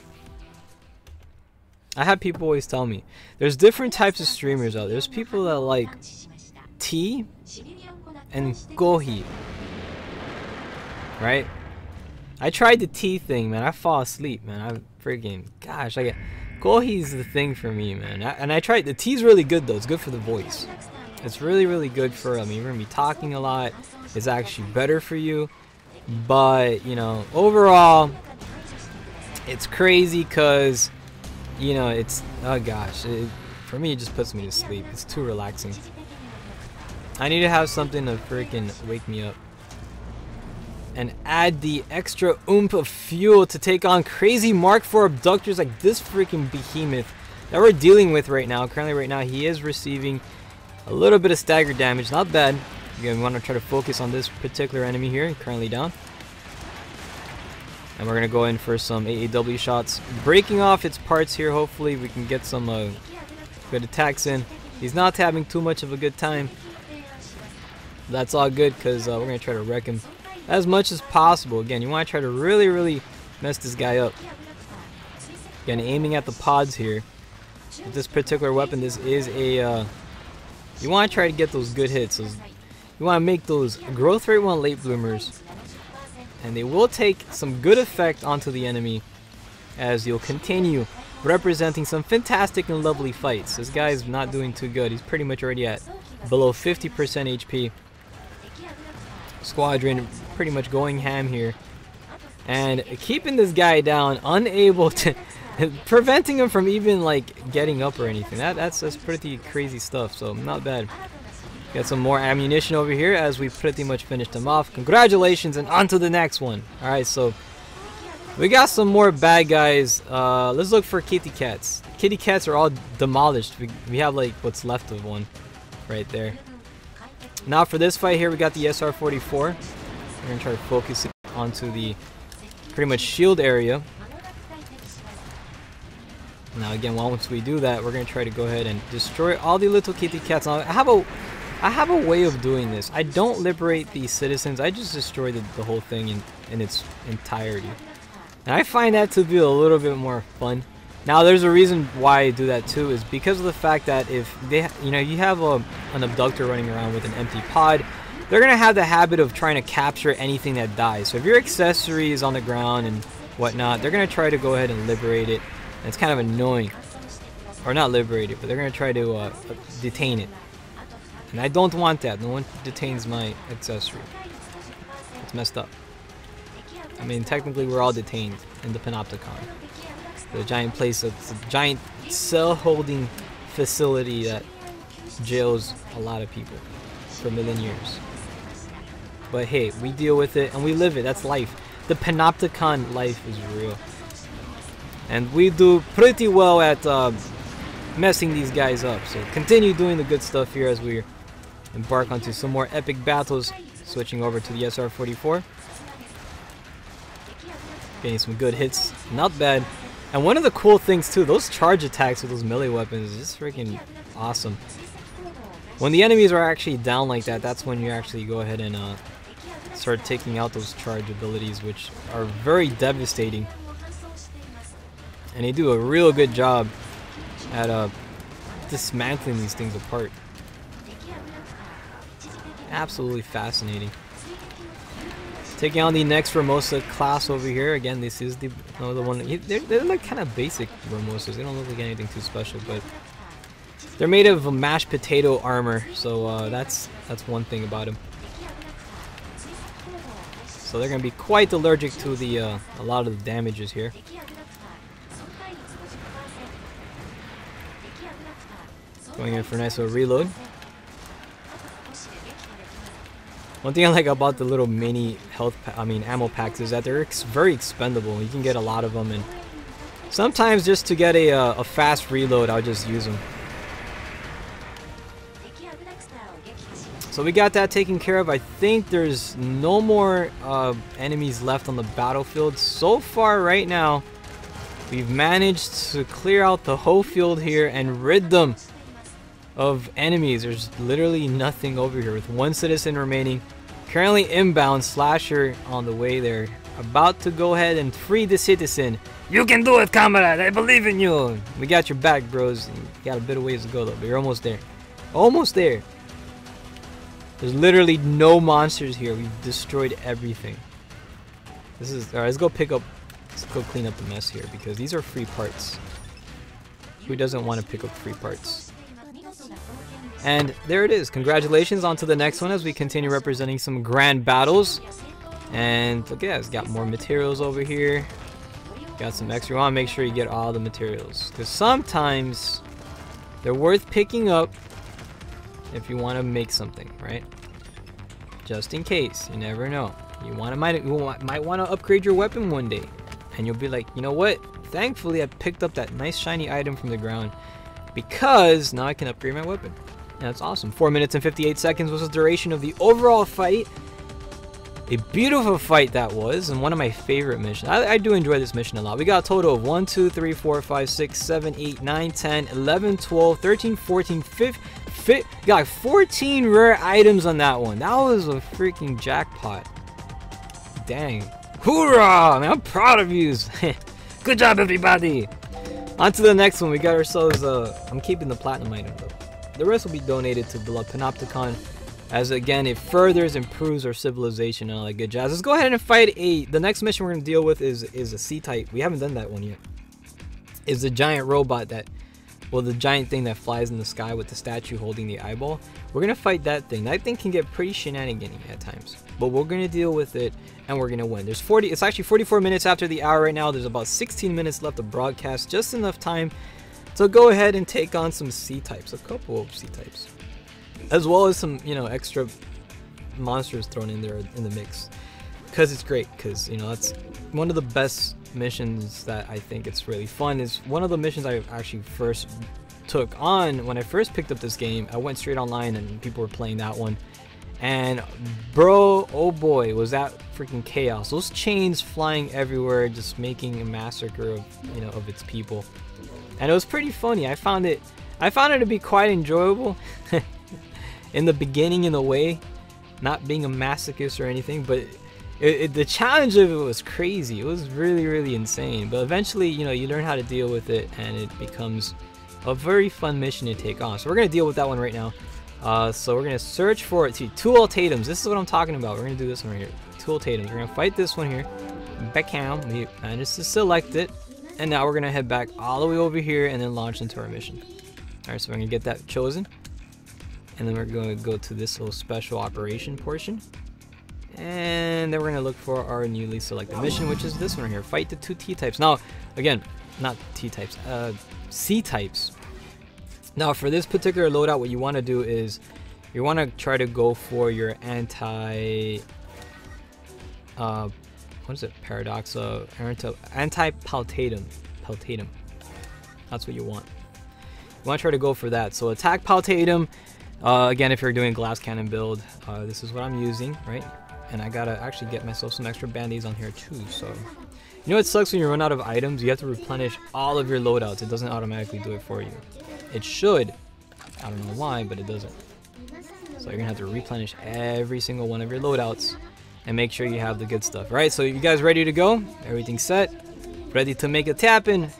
I have people always tell me there's different types of streamers out there. There's people that like tea and kohi, right? I tried the tea thing, man. I fall asleep, man. I freaking gosh, kohi's the thing for me, man. And I tried the tea's really good though. It's good for the voice. It's really good for you're gonna be talking a lot. It's actually better for you, but you know, overall, it's crazy because. You know, it's, oh gosh, for me it just puts me to sleep. It's too relaxing. I need to have something to freaking wake me up and add the extra oomph of fuel to take on crazy Mark IV abductors like this freaking behemoth that we're dealing with right now. Currently right now he is receiving a little bit of stagger damage, not bad. Again, we want to try to focus on this particular enemy here, currently down. And we're going to go in for some AAW shots, breaking off its parts here. Hopefully we can get some good attacks in. He's not having too much of a good time. That's all good because we're going to try to wreck him as much as possible. Again, you want to try to really mess this guy up. Again, aiming at the pods here. With this particular weapon, this is a... you want to try to get those good hits. You want to make those growth rate 1 late bloomers. And they will take some good effect onto the enemy as you'll continue representing some fantastic and lovely fights. This guy's not doing too good. He's pretty much already at below 50% HP. Squadron pretty much going ham here. And keeping this guy down, unable to... preventing him from even like getting up or anything. That's pretty crazy stuff, so not bad. Got some more ammunition over here as we pretty much finished him off. Congratulations, and on to the next one. Alright, so we got some more bad guys. Let's look for kitty cats. Kitty cats are all demolished. We have like what's left of one right there. Now for this fight here, we got the SR-44. We're gonna try to focus it onto the pretty much shield area. Now again, once we do that, we're gonna try to go ahead and destroy all the little kitty cats. Now, I have a way of doing this. I don't liberate the citizens. I just destroy the whole thing in its entirety. And I find that to be a little bit more fun. Now, there's a reason why I do that too, is because of the fact that if they, you have an abductor running around with an empty pod, they're gonna have the habit of trying to capture anything that dies. So if your accessory is on the ground and whatnot, they're gonna try to go ahead and liberate it. And it's kind of annoying, or not liberate it, but they're gonna try to detain it. And I don't want that. No one detains my accessory. It's messed up. I mean, technically we're all detained in the Panopticon. The giant place, it's a giant cell-holding facility that jails a lot of people for a million years. But hey, we deal with it and we live it. That's life. The Panopticon life is real. And we do pretty well at messing these guys up. So continue doing the good stuff here as we embark onto some more epic battles. Switching over to the SR-44. Getting some good hits. Not bad. And one of the cool things too, those charge attacks with those melee weapons is just freaking awesome. When the enemies are actually down like that, that's when you actually go ahead and start taking out those charge abilities, which are very devastating. And they do a real good job at dismantling these things apart. Absolutely fascinating. Taking on the next Ramosa class over here. Again, this is the one. They're like kind of basic Ramosas. They don't look like anything too special, but they're made of mashed potato armor. So that's one thing about them. So they're gonna be quite allergic to the a lot of the damages here. Going in for a nice little reload. One thing I like about the little mini ammo packs is that they're very expendable. You can get a lot of them, and sometimes just to get a fast reload, I'll just use them. So we got that taken care of. I think there's no more enemies left on the battlefield. So far right now, we've managed to clear out the whole field here and rid them of enemies. There's literally nothing over here with one citizen remaining. Currently inbound, Slasher on the way there. About to go ahead and free the citizen. You can do it, comrade. I believe in you. We got your back, bros. You got a bit of ways to go though, but you're almost there. Almost there. There's literally no monsters here. We've destroyed everything. This is alright. Let's go clean up the mess here because these are free parts. Who doesn't want to pick up free parts? And there it is. Congratulations, on to the next one as we continue representing some grand battles. And look at that, it's got more materials over here. Got some extra. You want to make sure you get all the materials because sometimes they're worth picking up if you want to make something, right? Just in case, you never know. You might want to upgrade your weapon one day, and you'll be like, you know what? Thankfully, I picked up that nice shiny item from the ground because now I can upgrade my weapon. That's awesome. 4 minutes and 58 seconds was the duration of the overall fight. A beautiful fight that was, and one of my favorite missions. I do enjoy this mission a lot. We got a total of 1, 2, 3, 4, 5, 6, 7, 8, 9, 10, 11, 12, 13, 14, 15. Got 14 rare items on that one. That was a freaking jackpot. Dang. Hoorah! Man, I'm proud of you. Good job, everybody. On to the next one. We got ourselves, I'm keeping the platinum item though. The rest will be donated to Beloved Panopticon, as again it furthers improves our civilization and all that good jazz. Let's go ahead and fight the next mission we're going to deal with is a C-type. We haven't done that one yet. is the giant robot that, well, the giant thing that flies in the sky with the statue holding the eyeball. We're gonna fight that thing. That thing can get pretty shenanigan-y at times, but we're gonna deal with it and we're gonna win. It's actually 44 minutes after the hour right now. There's about 16 minutes left of broadcast, just enough time to go ahead and take on some C-types, a couple of C-types, as well as some, you know, extra monsters thrown in there in the mix, because it's great. Because, you know, that's one of the best missions that I think it's really fun. Is one of the missions I actually first took on when I first picked up this game. I went straight online and people were playing that one, and bro, oh boy, was that freaking chaos. Those chains flying everywhere, just making a massacre of, you know, of its people. And it was pretty funny. I found it to be quite enjoyable in the beginning, in a way, not being a masochist or anything, but the challenge of it was crazy. It was really, really insane. But eventually, you know, you learn how to deal with it, and it becomes a very fun mission to take on. So we're gonna deal with that one right now. So we're gonna search for it. See, two ultimatums. This is what I'm talking about. We're gonna do this one right here. Two ultimatums. We're gonna fight this one here. Backhand. We managed to select it. And now we're gonna head back all the way over here and then launch into our mission. Alright, so we're gonna get that chosen. And then we're gonna go to this little special operation portion. And then we're gonna look for our newly selected mission, which is this one right here. Fight the two T-types. Now, again, not T-types, C-types. Now, for this particular loadout, what you wanna do is you wanna try to go for your what is it? Anti-paltatum. That's what you want. You want to try to go for that. So attack paltatum. Again, if you're doing glass cannon build, this is what I'm using, right? And I gotta actually get myself some extra band-aids on here too. So, you know what sucks when you run out of items? You have to replenish all of your loadouts. It doesn't automatically do it for you. It should. I don't know why, but it doesn't. So you're gonna have to replenish every single one of your loadouts and make sure you have the good stuff. Right, so you guys ready to go? Everything's set, ready to make it happen.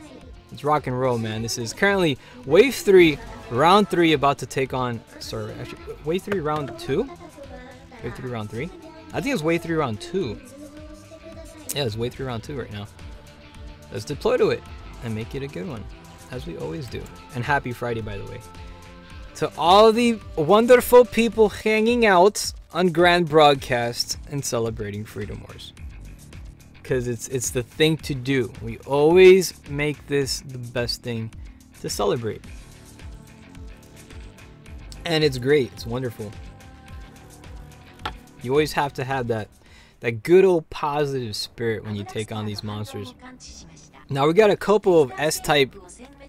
It's rock and roll, man. This is currently wave 3, round 3, about to take on, sorry, actually, wave 3, round 2? Wave 3, round 3? I think it's wave 3, round 2. Yeah, it's wave 3, round 2 right now. Let's deploy to it and make it a good one, as we always do. And happy Friday, by the way. To all the wonderful people hanging out on Grand Broadcast and celebrating Freedom Wars, because it's the thing to do. We always make this the best thing to celebrate, and it's great. It's wonderful. You always have to have that good old positive spirit when you take on these monsters. Now we got a couple of S-type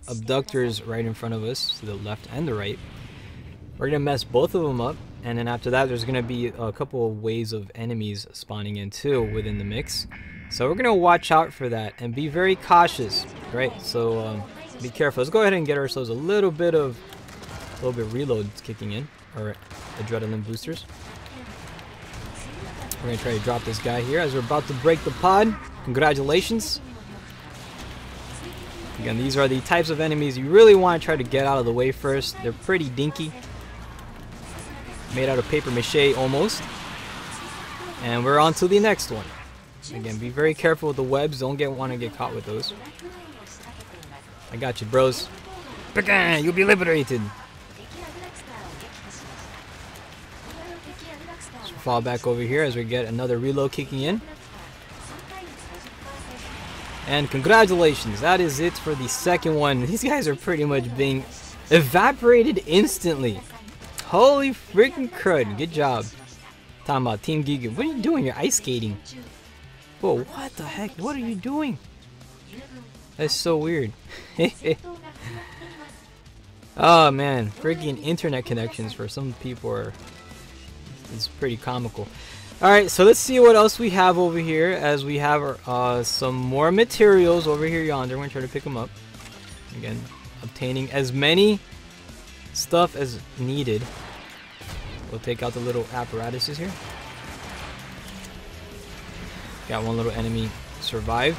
abductors right in front of us, to the left and the right. We're gonna mess both of them up, and then after that there's gonna be a couple of waves of enemies spawning in too within the mix. So we're gonna watch out for that and be very cautious, right? So be careful. Let's go ahead and get ourselves a little bit reload kicking in, or adrenaline boosters. We're gonna try to drop this guy here as we're about to break the pod. Congratulations. Again, these are the types of enemies you really want to try to get out of the way first. They're pretty dinky. Made out of paper mache almost. And we're on to the next one. Again, be very careful with the webs. Don't want to get caught with those. I got you, bros. You'll be liberated. So fall back over here as we get another reload kicking in. And congratulations, that is it for the second one. These guys are pretty much being evaporated instantly. Holy freaking crud, good job. Talking about Team Giga. What are you doing? You're ice skating. Whoa, what the heck? What are you doing? That's so weird. Oh man, freaking internet connections for some people it's pretty comical. Alright, so let's see what else we have over here, as we have some more materials over here yonder. We're going to try to pick them up. Again, obtaining as many stuff as needed. We'll take out the little apparatuses here. Got one little enemy survived.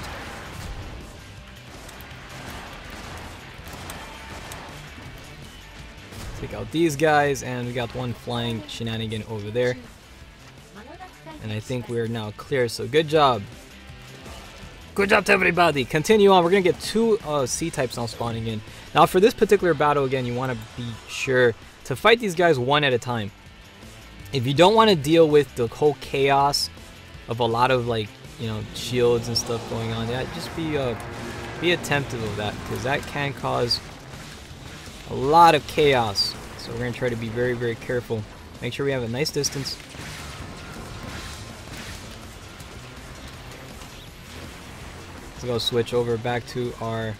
Take out these guys, and we got one flying shenanigan over there. And I think we're now clear, so good job. Good job to everybody. Continue on. We're going to get 2 C-types now spawning in. Now, for this particular battle, again, you want to be sure to fight these guys one at a time. If you don't want to deal with the whole chaos of a lot of, like, you know, shields and stuff going on, yeah, just be attentive of that, because that can cause a lot of chaos. So we're going to try to be very, very careful. Make sure we have a nice distance. Let's go switch over back to our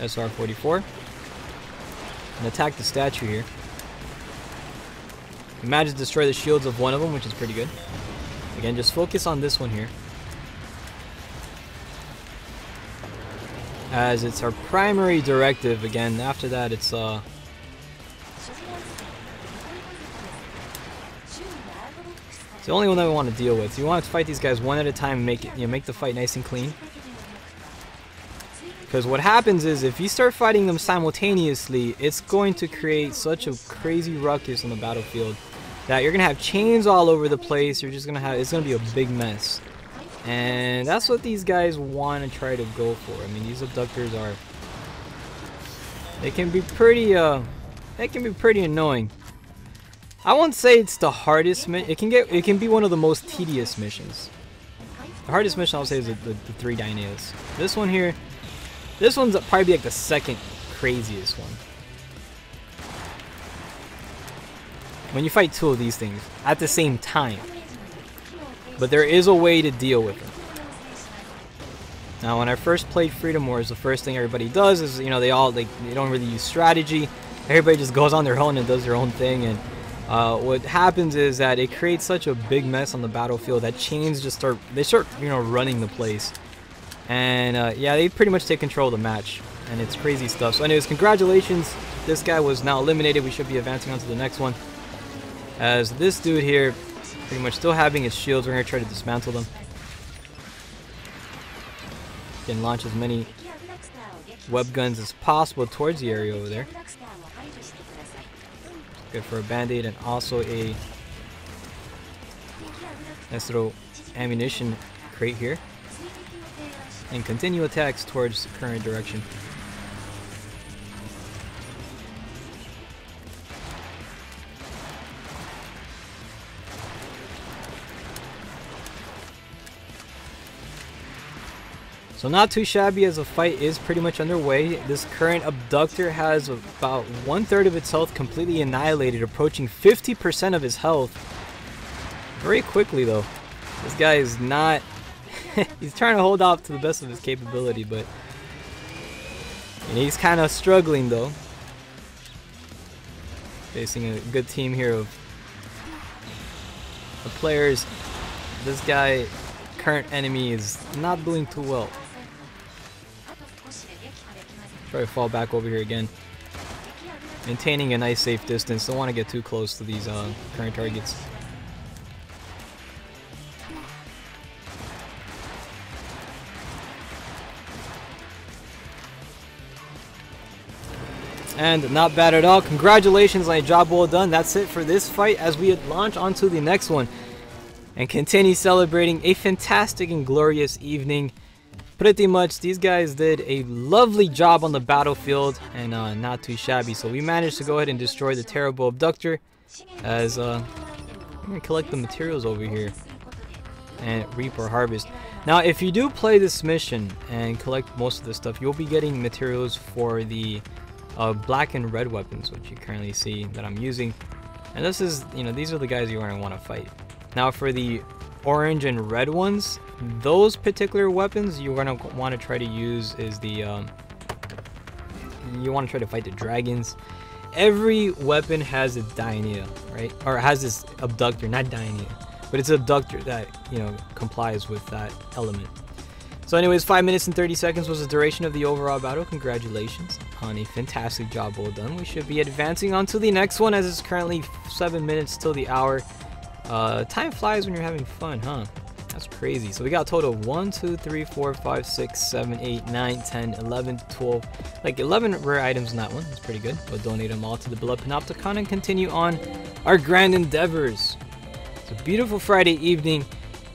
SR-44 and attack the statue here. We managed to destroy the shields of one of them, which is pretty good. Again, just focus on this one here, as it's our primary directive. Again, after that, it's the only one that we want to deal with. You want to fight these guys one at a time and make it, make the fight nice and clean. Because what happens is, if you start fighting them simultaneously, it's going to create such a crazy ruckus on the battlefield that you're gonna have chains all over the place. You're just gonna have, it's gonna be a big mess. And that's what these guys want to try to go for. I mean, these abductors are, they can be pretty annoying. I won't say it's the hardest it can be one of the most tedious missions. The hardest mission I'll say is the 3 Daineos. This one here, this one's probably like the second craziest one. When you fight 2 of these things at the same time. But there is a way to deal with them. Now, when I first played Freedom Wars, the first thing everybody does is, you know, they don't really use strategy. Everybody just goes on their own and does their own thing. And what happens is that it creates such a big mess on the battlefield that chains just start, you know, running the place. And yeah, they pretty much take control of the match. And it's crazy stuff. So anyways, congratulations. This guy was now eliminated. We should be advancing on to the next one. As this dude here, pretty much still having his shields, we're going to try to dismantle them. Can launch as many web guns as possible towards the area over there. Good for a band-aid and also a nice little ammunition crate here. And continue attacks towards the current direction. So not too shabby, as the fight is pretty much underway. This current abductor has about 1/3 of its health completely annihilated, approaching 50% of his health. Very quickly though. This guy is not... he's trying to hold off to the best of his capability, but... and he's kind of struggling though. Facing a good team here of players. This guy, current enemy, is not doing too well. Try to fall back over here again. Maintaining a nice safe distance. Don't want to get too close to these current targets. And not bad at all. Congratulations on a job well done. That's it for this fight as we launch onto the next one and continue celebrating a fantastic and glorious evening. Pretty much, these guys did a lovely job on the battlefield and not too shabby. So we managed to go ahead and destroy the terrible abductor as I'm going to collect the materials over here and reap or harvest. Now, if you do play this mission and collect most of this stuff, you'll be getting materials for the black and red weapons, which you currently see that I'm using. And this is, you know, these are the guys you're going to want to fight. Now, for the orange and red ones, those particular weapons you're going to want to try to use is the you want to try to fight the dragons. Every weapon has a Dainea, right? Or has this abductor, not Dainea, but it's an abductor that, you know, complies with that element. So anyways, 5 minutes and 30 seconds was the duration of the overall battle. Congratulations on a fantastic job well done. We should be advancing on to the next one as it's currently 7 minutes till the hour. Time flies when you're having fun, huh? That's crazy. So we got a total of 1, 2, 3, 4, 5, 6, 7, 8, 9, 10, 11, 12, like 11 rare items in that one. That's pretty good. We'll donate them all to the beloved Panopticon and continue on our grand endeavors. It's a beautiful Friday evening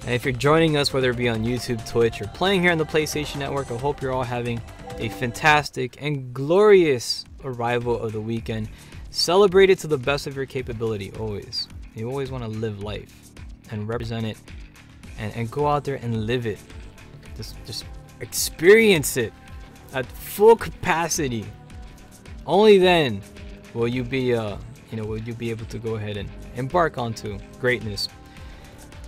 And if you're joining us, whether it be on YouTube, Twitch, or playing here on the PlayStation Network, I hope you're all having a fantastic and glorious arrival of the weekend. Celebrate it to the best of your capability, always. You always want to live life and represent it and go out there and live it. Just experience it at full capacity. Only then will you be will you be able to go ahead and embark onto greatness.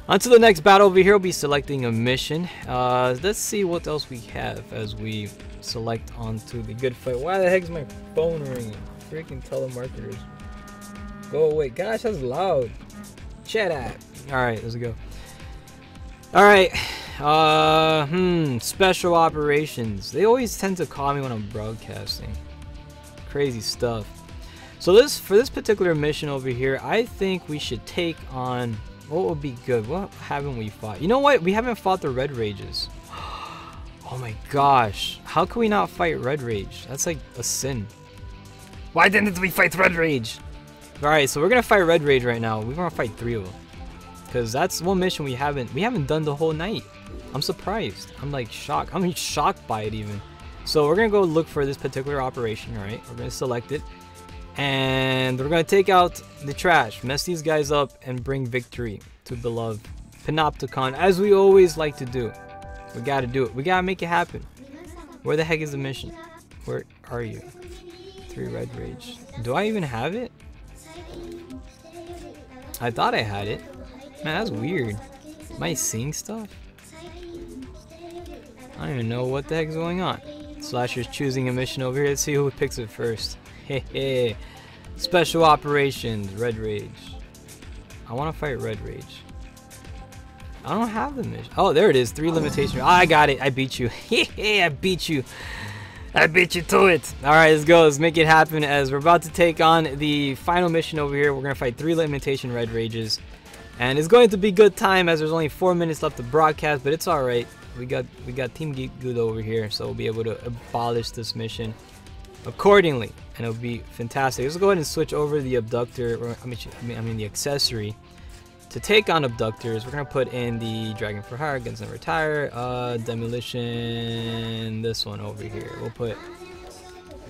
On to the next battle over here. We'll be selecting a mission. Let's see what else we have as we select onto the good fight. Why the heck is my phone ringing? Freaking telemarketers. Go away. Gosh, that's loud. Chat app. Alright, let's go. Alright. Special operations. They always tend to call me when I'm broadcasting. Crazy stuff. So for this particular mission over here, I think we should take on what would be good. What haven't we fought? You know what? We haven't fought the Red Rages. Oh my gosh. How can we not fight Red Rage? That's like a sin. Why didn't we fight Red Rage? Alright, so we're gonna fight Red Rage right now. We're gonna fight 3 of them. Because that's one mission we haven't done the whole night. I'm surprised. I'm like shocked. I'm shocked by it even. So we're gonna go look for this particular operation, alright? We're gonna select it. And we're gonna take out the trash, mess these guys up, and bring victory to beloved Panopticon, as we always like to do. We gotta do it. We gotta make it happen. Where the heck is the mission? Where are you? 3 Red Rage. Do I even have it? I thought I had it. Man, that's weird. Am I seeing stuff? I don't even know what the heck is going on. Slasher's choosing a mission over here. Let's see who picks it first. Hey. Special operations, Red Rage. I want to fight Red Rage. I don't have the mission. Oh, there it is. 3 limitations. Oh, I got it. I beat you. Hey, I beat you. I beat you to it. Alright, let's go. Let's make it happen as we're about to take on the final mission over here. We're going to fight 3 limitation Red Rages. And it's going to be good time as there's only 4 minutes left to broadcast, but it's alright. We got Team Geek Good over here, so we'll be able to abolish this mission accordingly, and it'll be fantastic. Let's go ahead and switch over the abductor, or I mean the accessory, to take on abductors. We're gonna put in the Dragon for Hire, Guns and Retire, Demolition, this one over here. We'll put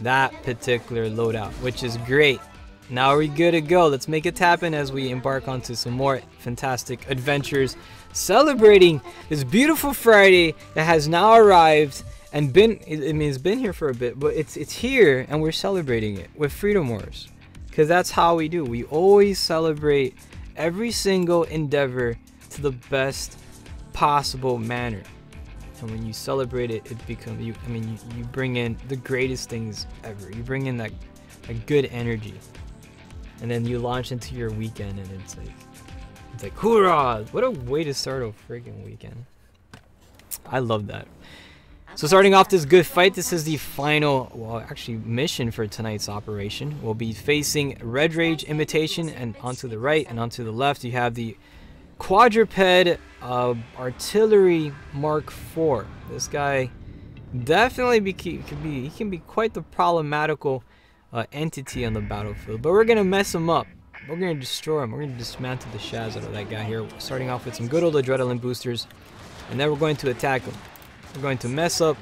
that particular loadout, which is great. Now we're good to go. Let's make it happen as we embark onto some more fantastic adventures, celebrating this beautiful Friday that has now arrived. And it's been here for a bit, but it's here, and we're celebrating it with Freedom Wars, because that's how we do. We always celebrate every single endeavor to the best possible manner. And when you celebrate it, it becomes you bring in the greatest things ever. You bring in that good energy, and then you launch into your weekend, and it's like hoorah! What a way to start a freaking weekend. I love that. So starting off this good fight, this is the final, well, actually mission for tonight's operation. We'll be facing Red Rage Imitation, and onto the right and onto the left you have the Quadruped Artillery Mark IV. This guy definitely can be quite the problematical entity on the battlefield, but we're gonna mess him up. We're gonna destroy him. We're gonna dismantle the shaz out of that guy here. Starting off with some good old adrenaline boosters, and then we're going to attack him. We're going to mess up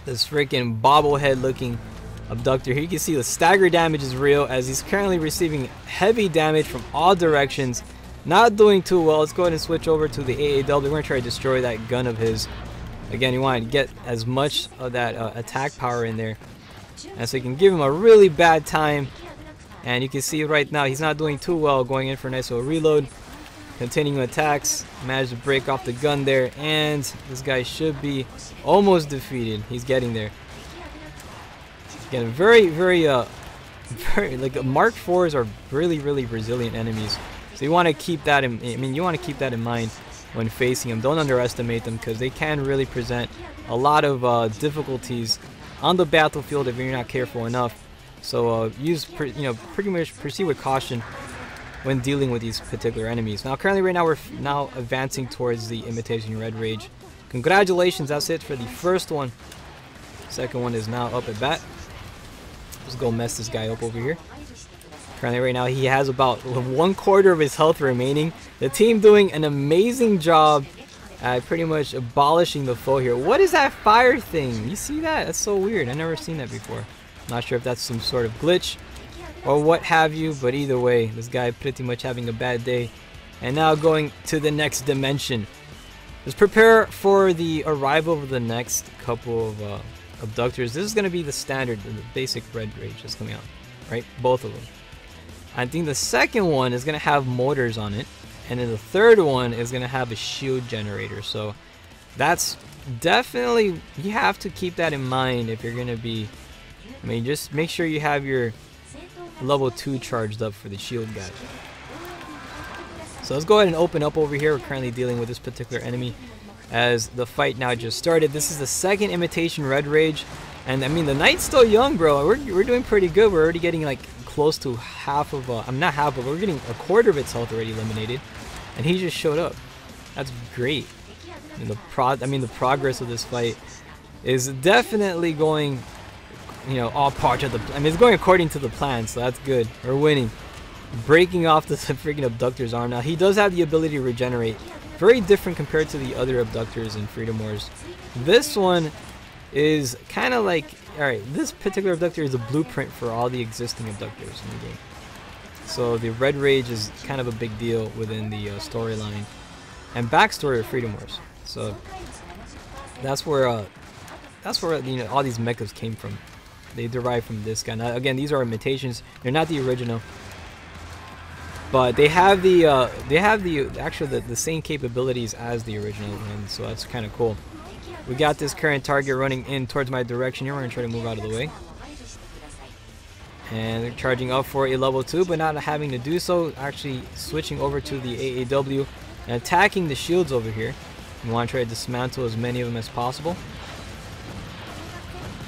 this freaking bobblehead looking abductor here. You can see the stagger damage is real, as he's currently receiving heavy damage from all directions. Not doing too well. Let's go ahead and switch over to the AAW. We're going to try to destroy that gun of his. Again, you want to get as much of that attack power in there, and so you can give him a really bad time. And you can see right now he's not doing too well, going in for a nice little reload. Continuing attacks, managed to break off the gun there, and this guy should be almost defeated. He's getting there. Again, very like Mark IVs are really resilient enemies. So you want to keep that in. You want to keep that in mind when facing them. Don't underestimate them, because they can really present a lot of difficulties on the battlefield if you're not careful enough. So pretty much proceed with caution when dealing with these particular enemies. Now currently right now we're now advancing towards the Imitation Red Rage. Congratulations, that's it for the first one. Second one is now up at bat. Let's go mess this guy up over here. Currently right now he has about 1/4 of his health remaining. The team doing an amazing job at pretty much abolishing the foe here. What is that fire thing? You see that? That's so weird. I've never seen that before. Not sure if that's some sort of glitch or what have you, but either way, this guy pretty much having a bad day. And now going to the next dimension. Let's prepare for the arrival of the next couple of abductors. This is going to be the standard, the basic red rage that's coming out, right? Both of them. I think the second one is going to have motors on it, and then the third one is going to have a shield generator. So that's definitely, you have to keep that in mind if you're going to be, I mean, just make sure you have your level 2 charged up for the shield gadget. So let's go ahead and open up over here. We're currently dealing with this particular enemy as the fight now just started. This is the second imitation red rage, and I mean the knight's still young, bro. We're doing pretty good. We're already getting like close to half of I'm not half, but we're getting 1/4 of its health already eliminated, and he just showed up. That's great. And the progress of this fight is definitely going, you know, all part of the, I mean, it's going according to the plan, so that's good. We're winning. Breaking off the freaking abductor's arm. Now he does have the ability to regenerate, very different compared to the other abductors in Freedom Wars. This one is kind of like, alright, this particular abductor is a blueprint for all the existing abductors in the game. So the red rage is kind of a big deal within the storyline and backstory of Freedom Wars. So that's where you know, all these mechas came from. They derive from this guy. Now again, these are imitations. They're not the original, but they have the actually the same capabilities as the original, and so that's kind of cool. We got this current target running in towards my direction here. We're gonna try to move out of the way, and they're charging up for a level 2, but not having to do so. Actually switching over to the AAW and attacking the shields over here. You want to try to dismantle as many of them as possible.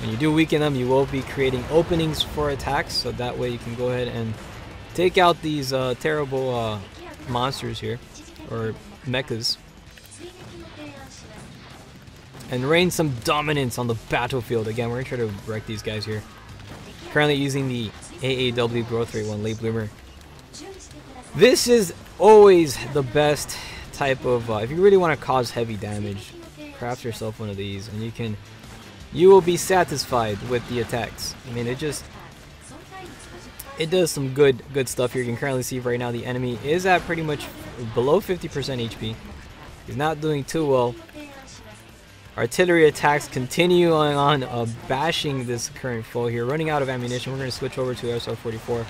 When you do weaken them, you will be creating openings for attacks, so that way you can go ahead and take out these terrible monsters here, or mechas, and reign some dominance on the battlefield. Again, we're going to try to wreck these guys here. Currently using the AAW growth rate 1 late bloomer. This is always the best type of, if you really want to cause heavy damage, craft yourself one of these, and you will be satisfied with the attacks. I mean, it does some good stuff here. You can currently see right now the enemy is at pretty much below 50% HP. He's not doing too well. Artillery attacks continue on bashing this current foe here. Running out of ammunition. We're going to switch over to SR-44.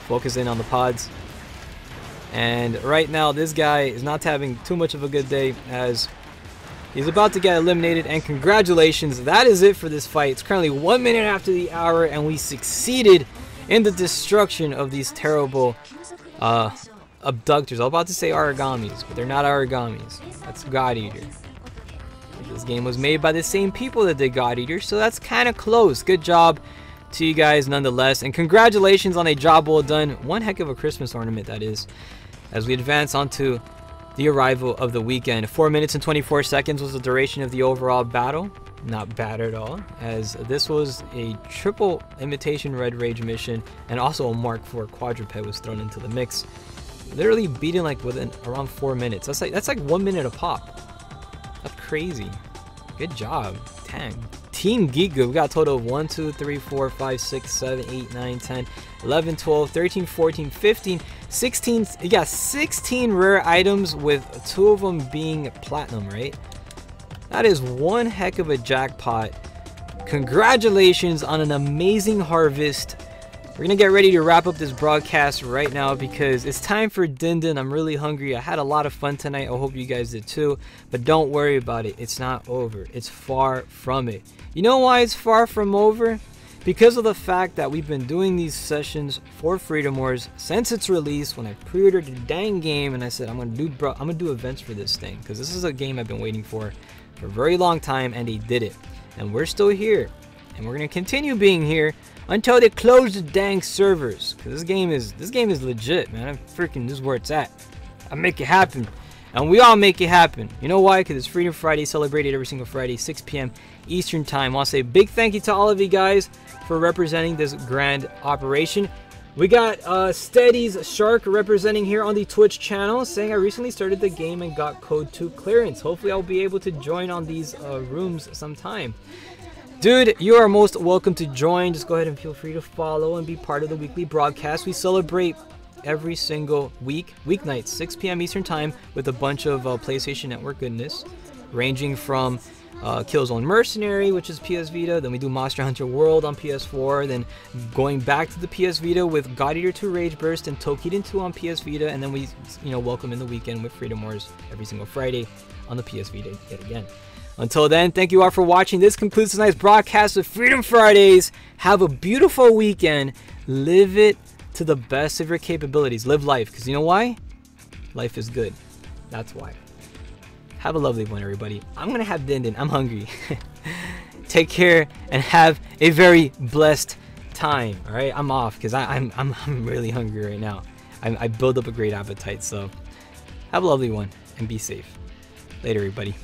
Focus in on the pods. And right now this guy is not having too much of a good day as he's about to get eliminated. And congratulations, that is it for this fight. It's currently 1 minute after the hour, and we succeeded in the destruction of these terrible abductors. I was about to say origamis, but they're not origamis. That's God Eater. This game was made by the same people that did God Eater, so that's kind of close. Good job to you guys nonetheless, and congratulations on a job well done. One heck of a Christmas ornament that is, as we advance onto the arrival of the weekend. 4 minutes and 24 seconds was the duration of the overall battle. Not bad at all, as this was a triple imitation red rage mission, and also a Mark IV quadruped was thrown into the mix. Literally beaten like within around 4 minutes. That's like 1 minute a pop. That's crazy. Good job. Dang. Team Geek Good. We got a total of 1, 2, 3, 4, 5, 6, 7, 8, 9, 10, 11, 12, 13, 14, 15, 16. You got 16 rare items, with 2 of them being platinum, right? That is one heck of a jackpot. Congratulations on an amazing harvest. We're going to get ready to wrap up this broadcast right now because it's time for Din Din. I'm really hungry. I had a lot of fun tonight. I hope you guys did too. But don't worry about it. It's not over. It's far from it. You know why it's far from over? Because of the fact that we've been doing these sessions for Freedom Wars since its release. When I pre-ordered the dang game and I said I'm gonna do events for this thing, because this is a game I've been waiting for a very long time, and they did it. And we're still here, and we're gonna continue being here until they close the dang servers, because this game is legit, man. This is where it's at. I make it happen, and we all make it happen. You know why? Because it's Freedom Friday, celebrated every single Friday, 6 p.m. Eastern time. I want to say a big thank you to all of you guys for representing this grand operation. We got Steady's Shark representing here on the Twitch channel, saying I recently started the game and got code 2 clearance. Hopefully I'll be able to join on these rooms sometime. Dude, you are most welcome to join. Just go ahead and feel free to follow and be part of the weekly broadcast. We celebrate every single week, weeknights, 6 p.m. Eastern Time, with a bunch of PlayStation Network goodness, ranging from Killzone Mercenary, which is PS Vita, then we do Monster Hunter World on PS4, then going back to the PS Vita with God Eater 2 Rage Burst and Toukiden 2 on PS Vita, and then we, welcome in the weekend with Freedom Wars every single Friday on the PS Vita yet again. Until then, thank you all for watching. This concludes tonight's broadcast of Freedom Fridays. Have a beautiful weekend. Live it to the best of your capabilities. Live life, because you know why? Life is good. That's why. Have a lovely one, everybody. I'm gonna have din din. I'm hungry. Take care and have a very blessed time. All right, I'm off because I'm really hungry right now. I build up a great appetite. So have a lovely one and be safe. Later, everybody.